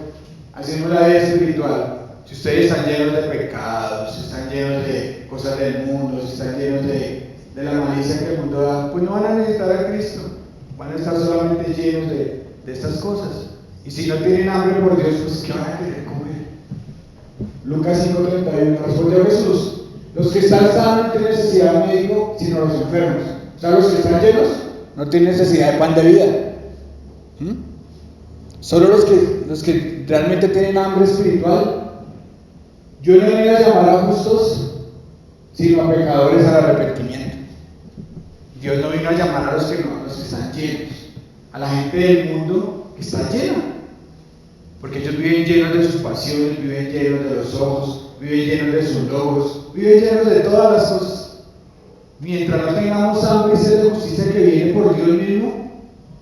Haciendo la vida espiritual. Si ustedes están llenos de pecados, si están llenos de cosas del mundo, si están llenos de la malicia que el mundo da, pues no van a necesitar a Cristo. Van a estar solamente llenos de estas cosas. Y si no tienen hambre por Dios, pues ¿qué van a querer comer? Lucas 5:31. Respondió Jesús: los que están sanos no tienen necesidad de médico, sino los enfermos. O sea, los que están llenos no tienen necesidad de pan de vida. Solo los que realmente tienen hambre espiritual. Yo no he venido a llamar a justos, sino a pecadores al arrepentimiento. Dios no vino a llamar a los que están llenos, a la gente del mundo que está llena, porque ellos viven llenos de sus pasiones, viven llenos de los ojos, viven llenos de sus logros, viven llenos de todas las cosas. Mientras no tengamos hambre y sed de justicia que viene por Dios mismo,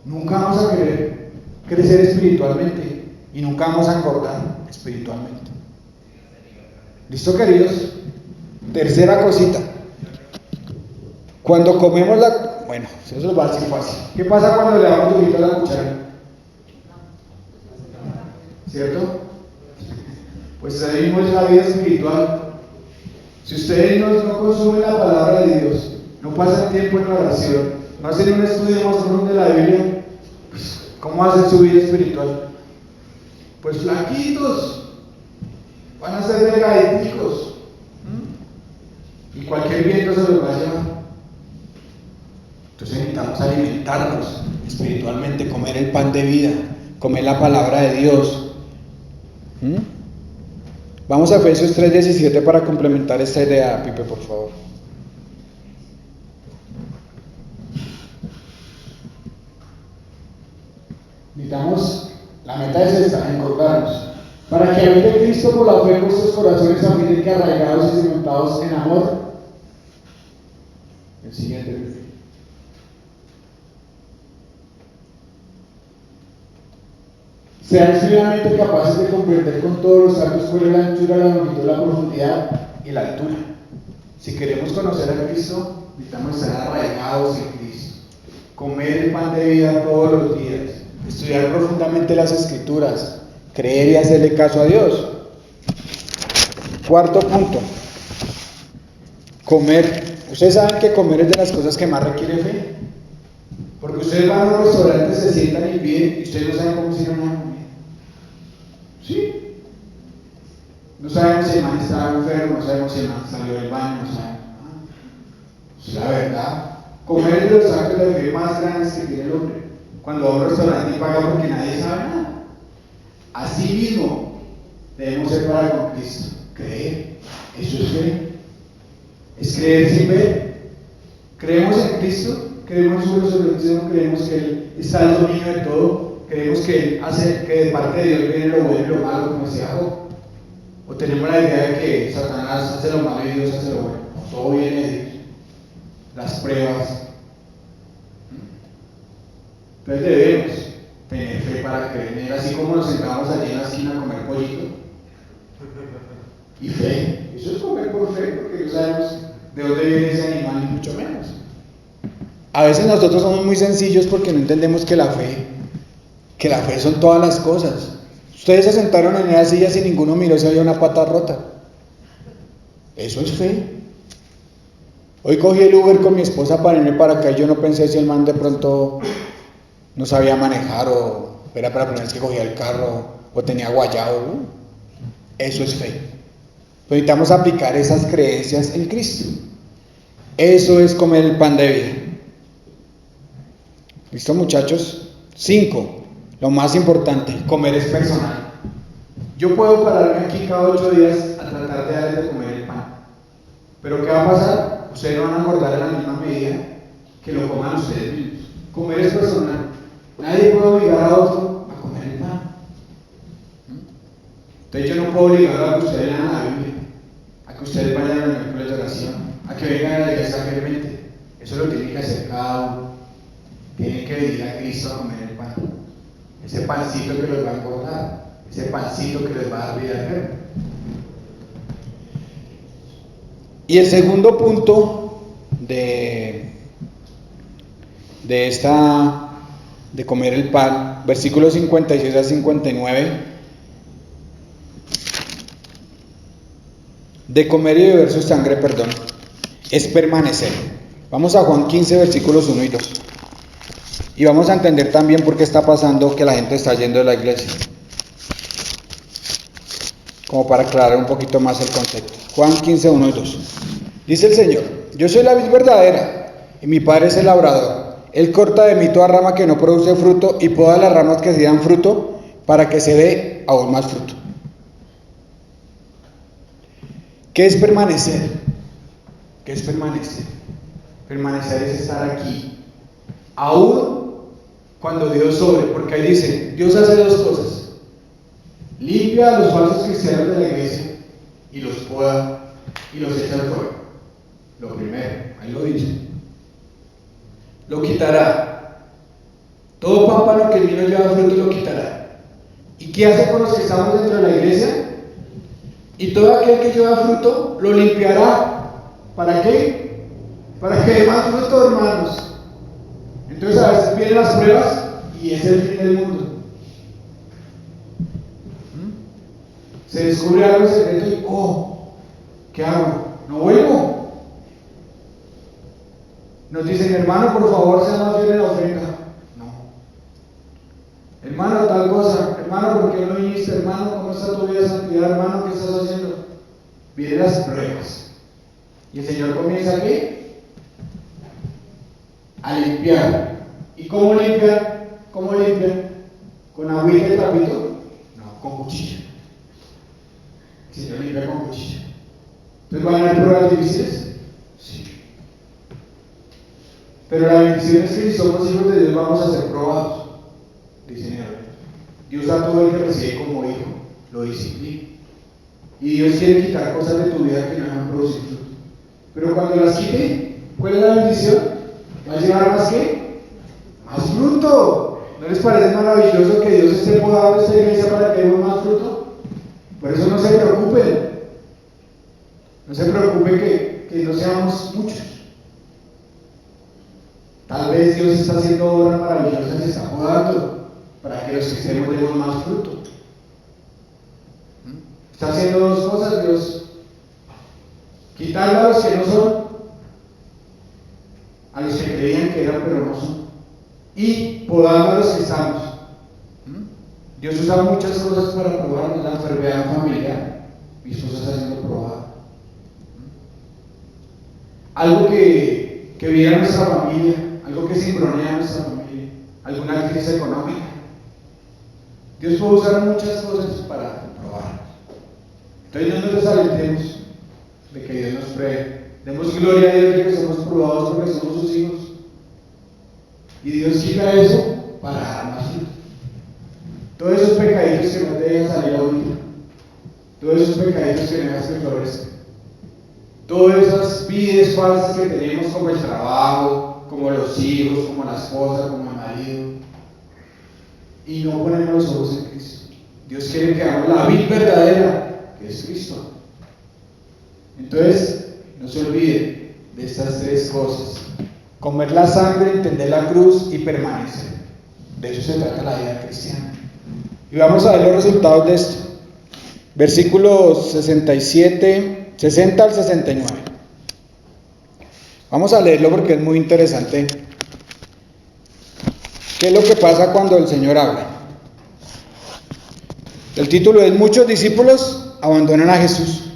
nunca vamos a querer crecer espiritualmente y nunca vamos a engordar espiritualmente. ¿Listo, queridos? Tercera cosita. Cuando comemos bueno, eso lo va a decir fácil. ¿Qué pasa cuando le damos durito a la cuchara? ¿Cierto? Pues ahí mismo es la vida espiritual. Si ustedes no consumen la palabra de Dios, no pasan tiempo en oración, no hacen un estudio más profundo de la Biblia, pues, ¿cómo hacen su vida espiritual? Pues flaquitos, van a ser delgaditos, y cualquier viento se los va a llevar. Entonces necesitamos alimentarnos espiritualmente, comer el pan de vida, comer la palabra de Dios. Vamos a Efesios 3:17 para complementar esta idea, Pipe, por favor. Necesitamos, la meta es esta, encordarnos, para que habite Cristo por la fe en vuestros corazones, a fin de que arraigados y cimentados en amor. El siguiente, Pipe. Sean plenamente capaces de comprender con todos los actos cuál es la anchura, la longitud, la profundidad y la altura. Si queremos conocer a Cristo, necesitamos estar arraigados en Cristo, comer el pan de vida todos los días, estudiar profundamente las Escrituras, creer y hacerle caso a Dios. Cuarto punto, comer. Ustedes saben que comer es de las cosas que más requiere fe, porque ustedes van a un restaurante, se sientan y piden, y ustedes no saben cómo hicieron una comida. ¿Sí? No sabemos si el man estaba enfermo, no sabemos si el man salió del baño, no sabemos. Es la verdad. Comer es de los actos de fe más grandes que tiene el hombre. Cuando va a un restaurante y paga porque nadie sabe nada. Así mismo debemos ser para con Cristo. Creer. Eso es fe. Es creer sin ver. Creemos en Cristo, creemos en su resurrección, creemos que Él está al dominio de todo, creemos que Él hace, que de parte de Dios viene lo bueno y lo malo, como decía Job. O tenemos la idea de que Satanás hace lo malo y Dios hace lo bueno. Todo viene de Dios. Las pruebas. Entonces debemos tener fe para creer en Él, así como nos sentamos allí en la esquina a comer pollito. Y fe. Eso es comer por fe, porque no sabemos de dónde viene ese animal, ni mucho menos. A veces nosotros somos muy sencillos porque no entendemos que la fe son todas las cosas. Ustedes se sentaron en esa silla sin ninguno miró si había una pata rota. Eso es fe. Hoy cogí el Uber con mi esposa para irme para acá y yo no pensé si el man de pronto no sabía manejar o era para la primera vez que cogía el carro o tenía guayado. Eso es fe. Pero necesitamos aplicar esas creencias en Cristo. Eso es comer el pan de vida. ¿Listo, muchachos? 5. Lo más importante, comer es personal. Yo puedo pararme aquí cada 8 días a tratar de darles de comer el pan. Pero ¿qué va a pasar? Ustedes no van a engordar en la misma medida que lo coman ustedes mismos. Comer es personal. Nadie puede obligar a otro a comer el pan. Entonces yo no puedo obligar a que ustedes lean la Biblia, a que ustedes vayan al miércoles de oración, a que vengan a la iglesia fielmente. Eso lo tiene que hacer cada uno. Tienen que venir a Cristo a comer el pan. Ese pancito que los va a engordar, ese pancito que les va a dar vida eterna. Y el segundo punto de comer el pan, versículos 56 a 59, de comer y beber su sangre, es permanecer. Vamos a Juan 15, versículos 1 y 2. Y vamos a entender también por qué está pasando que la gente está yendo de la iglesia. Como para aclarar un poquito más el concepto. Juan 15, 1 y 2. Dice el Señor: yo soy la vid verdadera, y mi Padre es el labrador. Él corta de mí toda rama que no produce fruto, y poda las ramas que sí dan fruto, para que se dé aún más fruto. ¿Qué es permanecer? ¿Qué es permanecer? Permanecer es estar aquí, aún cuando Dios sobre, porque ahí dice, Dios hace dos cosas: limpia a los falsos cristianos de la iglesia y los poda y los echa al fuego. Lo primero, ahí lo dice, lo quitará. Todo pámpano que el vino lleva fruto lo quitará. ¿Y qué hace con los que estamos dentro de la iglesia? Y todo aquel que lleva fruto lo limpiará. ¿Para qué? Para que dé más fruto, hermanos. Entonces a veces vienen las pruebas y es el fin del mundo. Se descubre algo secreto y ¿qué hago? No vuelvo. Nos dicen, hermano, por favor, sea más fiel en la ofrenda. No. Hermano, tal cosa. Hermano, ¿por qué no viniste? Hermano, ¿cómo está tu vida de santidad? Hermano, ¿qué estás haciendo? Vienen las pruebas. Y el Señor comienza ¿qué? A limpiar. ¿Y cómo limpian? ¿Cómo limpian? ¿Con agüita y trapito? No, con cuchillo. El Señor limpia con cuchillo. ¿Entonces van a haber pruebas difíciles? Sí. Pero la bendición es que si somos hijos de Dios vamos a ser probados. Dice Dios. Dios a todo el que recibe como hijo lo disciplina. Y Dios quiere quitar cosas de tu vida que no dejan producir fruto. Pero cuando las quite, ¿cuál es la bendición? ¿Va a llevar más qué? Más fruto. ¿No les parece maravilloso que Dios esté podando esta iglesia para que demos más fruto? Por eso no se preocupen. No se preocupen que no seamos muchos. Tal vez Dios está haciendo obras maravillosas y está podando para que los que estemos demos más fruto. Está haciendo dos cosas Dios: quitarle a los que no son, a los que creían que eran pero no son, y podando a los que estamos. Dios usa muchas cosas para probarnos. La enfermedad familiar, mi esposa está siendo probada. Algo que viene a nuestra familia, algo que sincronea a nuestra familia, alguna crisis económica. Dios puede usar muchas cosas para probarnos. Entonces no nos desalentemos de que Dios nos pruebe. Demos gloria a Dios de que somos probados porque somos sus hijos. Y Dios quita eso para dar más fruto. Todos esos pecaditos que no te dejan salir ahorita, todos esos pecaditos que no dejan que florezcan, todas esas vidas falsas que tenemos, como el trabajo, como los hijos, como la esposa, como el marido, y no ponemos los ojos en Cristo. Dios quiere que hagamos la vid verdadera, que es Cristo. Entonces, no se olviden de estas tres cosas: comer la sangre, entender la cruz y permanecer. De eso se trata la vida cristiana. Y vamos a ver los resultados de esto. Versículos 60 al 69. Vamos a leerlo porque es muy interesante. ¿Qué es lo que pasa cuando el Señor habla? El título es: muchos discípulos abandonan a Jesús.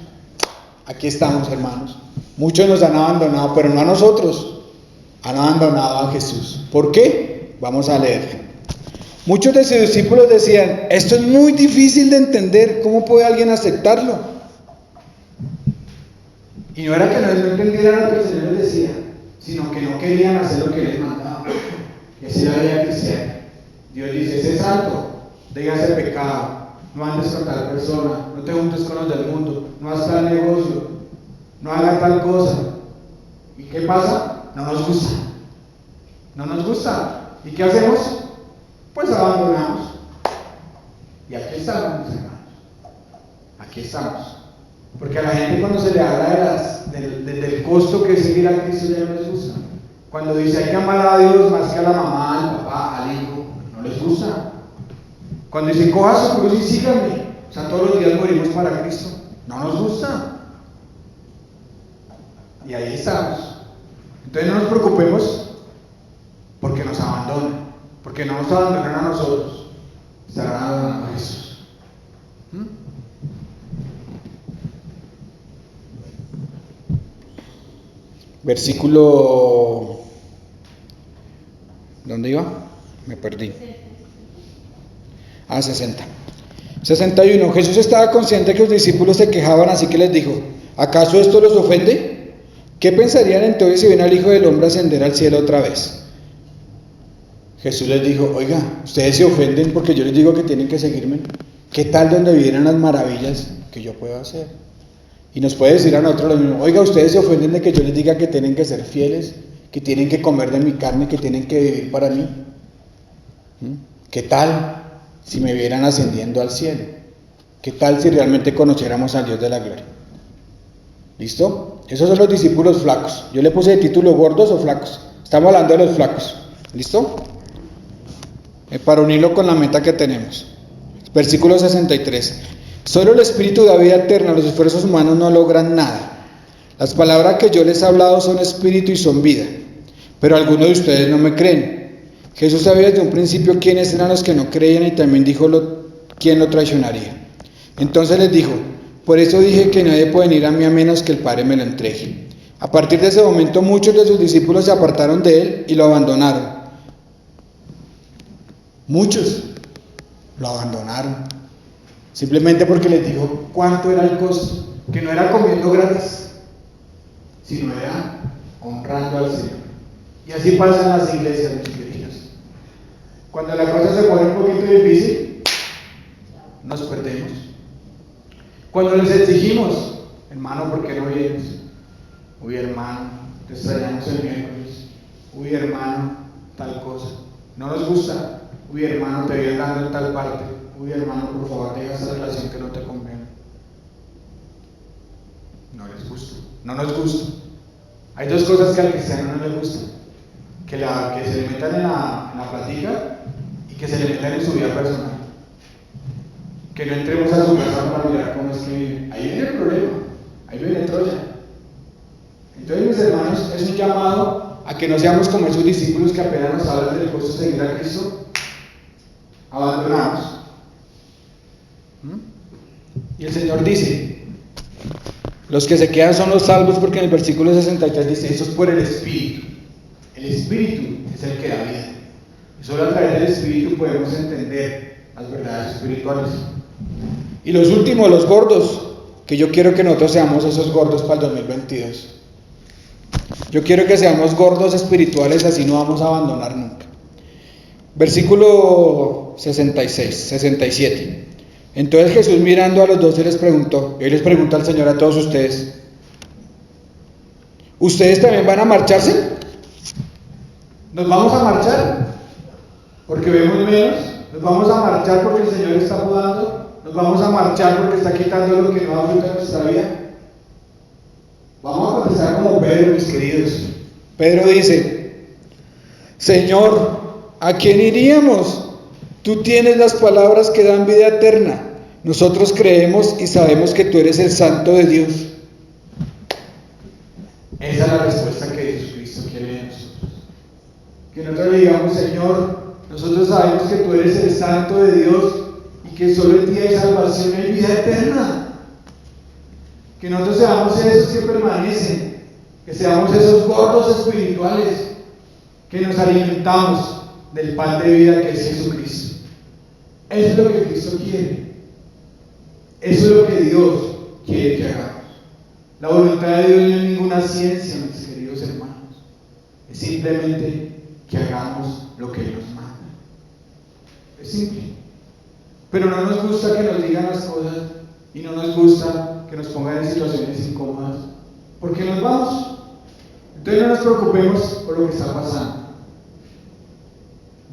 Aquí estamos, hermanos. Muchos nos han abandonado, pero no a nosotros. Han abandonado a Jesús. ¿Por qué? Vamos a leer. Muchos de sus discípulos decían, esto es muy difícil de entender, ¿cómo puede alguien aceptarlo? Y no era que no entendieran lo que el Señor les decía, sino que no querían hacer lo que les mandaba. Y así la vida cristiana. Dios dice, sé santo, deja ese pecado, no andes con tal persona, no te juntes con los del mundo, no hagas tal negocio, no hagas tal cosa. ¿Y qué pasa? No nos gusta. No nos gusta. ¿Y qué hacemos? Pues abandonamos. Y aquí estamos, mis hermanos. Aquí estamos. Porque a la gente cuando se le habla del costo que es seguir a Cristo ya no les gusta. Cuando dice hay que amar a Dios más que a la mamá, al papá, al hijo, no les gusta. Cuando dice coja su cruz y síganme, o sea, todos los días morimos para Cristo, no nos gusta. Y ahí estamos. Entonces no nos preocupemos porque nos abandonan, porque no nos abandonan a nosotros, estarán abandonando a Jesús. Versículo, ¿dónde iba? Me perdí. 60. 61. Jesús estaba consciente que los discípulos se quejaban, así que les dijo, ¿acaso esto los ofende? ¿Qué pensarían entonces si ven al Hijo del Hombre ascender al cielo otra vez? Jesús les dijo, oiga, ustedes se ofenden porque yo les digo que tienen que seguirme. ¿Qué tal donde vieran las maravillas que yo puedo hacer? Y nos puede decir a nosotros lo mismo, oiga, ustedes se ofenden de que yo les diga que tienen que ser fieles, que tienen que comer de mi carne, que tienen que vivir para mí. ¿Qué tal si me vieran ascendiendo al cielo? ¿Qué tal si realmente conociéramos al Dios de la gloria? ¿Listo? Esos son los discípulos flacos. Yo le puse de título gordos o flacos. Estamos hablando de los flacos. ¿Listo? Para unirlo con la meta que tenemos. Versículo 63. Solo el Espíritu da vida eterna, los esfuerzos humanos no logran nada. Las palabras que yo les he hablado son espíritu y son vida, pero algunos de ustedes no me creen. Jesús sabía desde un principio quiénes eran los que no creían y también dijo quién lo traicionaría. Entonces les dijo, por eso dije que nadie puede venir a mí a menos que el Padre me lo entregue. A partir de ese momento muchos de sus discípulos se apartaron de él y lo abandonaron. Muchos lo abandonaron. Simplemente porque les dijo cuánto era el costo, que no era comiendo gratis, sino era honrando al Señor. Y así pasa en las iglesias, mis queridos. Cuando la cosa se pone un poquito difícil, nos perdemos. Cuando les exigimos, hermano, ¿por qué no vienes? Uy, hermano, te extrañamos el miércoles. Uy, hermano, tal cosa. No nos gusta. Uy, hermano, te voy dando en tal parte. Uy, hermano, por favor, deja esa relación que no te conviene. No les gusta. No nos gusta. Hay dos cosas que al cristiano no le gustan. Que se le metan en la plática y que se le metan en su vida personal. Que no entremos a su casa para mirar cómo es que vive. Ahí viene el problema. Ahí viene Troya. Entonces, mis hermanos, es un llamado a que no seamos como esos discípulos que apenas nos hablan del costo de seguir a Cristo, abandonados. Y el Señor dice, los que se quedan son los salvos, porque en el versículo 63 dice, eso es por el Espíritu. El Espíritu es el que da vida. Y solo a través del Espíritu podemos entender las verdades espirituales. Y los últimos, los gordos, que yo quiero que nosotros seamos esos gordos para el 2022. Yo quiero que seamos gordos espirituales, así no vamos a abandonar nunca. Versículo 67. Entonces Jesús, mirando a los 12, les preguntó, él les pregunta al Señor a todos ustedes, ¿ustedes también van a marcharse? ¿Nos vamos a marchar? Porque vemos menos. ¿Nos vamos a marchar porque el Señor está mudando? ¿Nos vamos a marchar porque está quitando lo que no afecta en nuestra vida? Vamos a contestar como Pedro, mis queridos. Pedro dice, Señor, ¿a quién iríamos? Tú tienes las palabras que dan vida eterna. Nosotros creemos y sabemos que tú eres el Santo de Dios. Esa es la respuesta que Jesucristo quiere de nosotros. Que nosotros le digamos, Señor, nosotros sabemos que tú eres el Santo de Dios y que solo en ti hay salvación y vida eterna. Que nosotros seamos esos que permanecen, que seamos esos gordos espirituales, que nos alimentamos del pan de vida que es Jesucristo. Eso es lo que Cristo quiere. Eso es lo que Dios quiere que hagamos. La voluntad de Dios no es ninguna ciencia, mis queridos hermanos. Es simplemente que hagamos lo que Él nos manda. Es simple. Pero no nos gusta que nos digan las cosas y no nos gusta que nos pongan en situaciones incómodas, porque nos vamos. Entonces no nos preocupemos por lo que está pasando.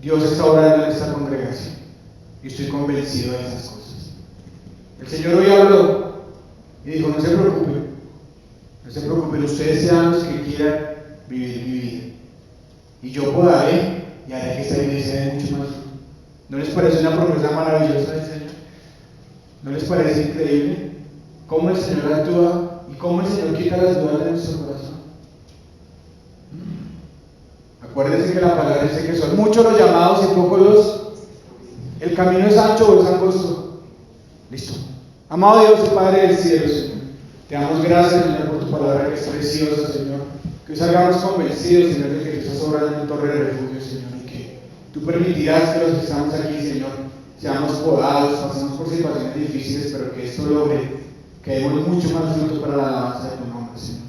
Dios está obrando en esta congregación y estoy convencido de esas cosas. El Señor hoy habló y dijo: no se preocupen, no se preocupen, ustedes sean los que quieran vivir mi vida y yo podaré y haré que esta iglesia dé mucho más. ¿No les parece una promesa maravillosa del Señor? ¿No les parece increíble cómo el Señor actúa y cómo el Señor quita las dudas de nuestro corazón? Acuérdense que la palabra dice que son muchos los llamados y pocos los. El camino es ancho o es angosto. Listo. Amado Dios y Padre del cielo, Señor, te damos gracias, Señor, por tu palabra que es preciosa, Señor. Que hoy salgamos convencidos, Señor, de que tú estás obrando en torre de refugio, Señor, y que tú permitirás que los que estamos aquí, Señor, seamos podados, pasemos por situaciones difíciles, pero que esto logre que demos mucho más fruto para la alabanza de tu nombre, Señor.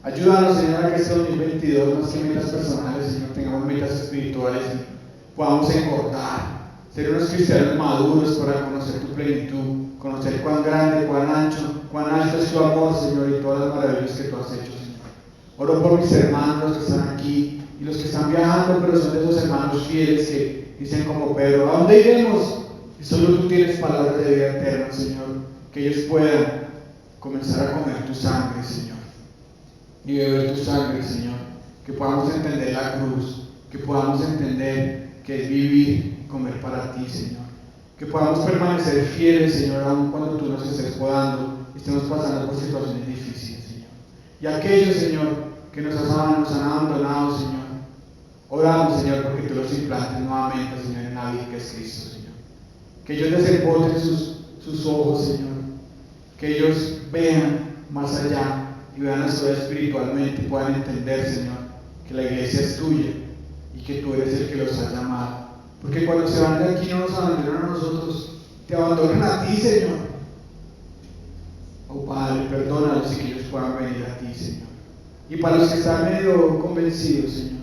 Ayúdanos, Señor, a que este 2022, más que metas personales, Señor, tengamos metas espirituales y podamos engordar, ser unos cristianos maduros para conocer tu plenitud, conocer cuán grande, cuán ancho, cuán alto es tu amor, Señor, y todas las maravillas que tú has hecho, Señor. Oro por mis hermanos, los que están aquí y los que están viajando, pero son de esos hermanos fieles que dicen como Pedro: ¿a dónde iremos? Y solo tú tienes palabras de vida eterna, Señor, que ellos puedan comenzar a comer tu sangre, Señor, y beber tu sangre, Señor, que podamos entender la cruz, que podamos entender que es vivir y comer para ti, Señor, que podamos permanecer fieles, Señor, aun cuando tú nos estés podando y estemos pasando por situaciones difíciles, Señor. Y aquellos, Señor, que nos han abandonado, Señor, oramos, Señor, porque tú los implantes nuevamente, Señor, en la vida que es Cristo, Señor. Que ellos desemboten sus ojos, Señor, que ellos vean más allá y vean las cosas espiritualmente y puedan entender, Señor, que la iglesia es tuya y que tú eres el que los ha llamado. Porque cuando se van de aquí no nos abandonan a nosotros, te abandonan a ti, Señor. Oh Padre, perdónalos y que ellos puedan venir a ti, Señor. Y para los que están medio convencidos, Señor,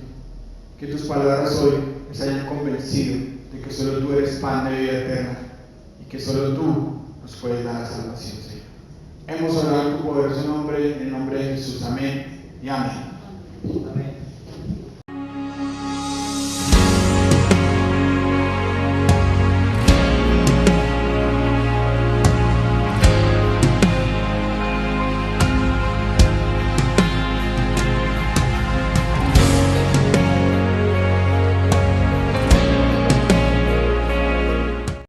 que tus palabras hoy les hayan convencido de que solo tú eres pan de vida eterna y que solo tú nos puedes dar la salvación, Señor. Hemos orado en tu poderoso nombre, en el nombre de Jesús. Amén y amén. Amén.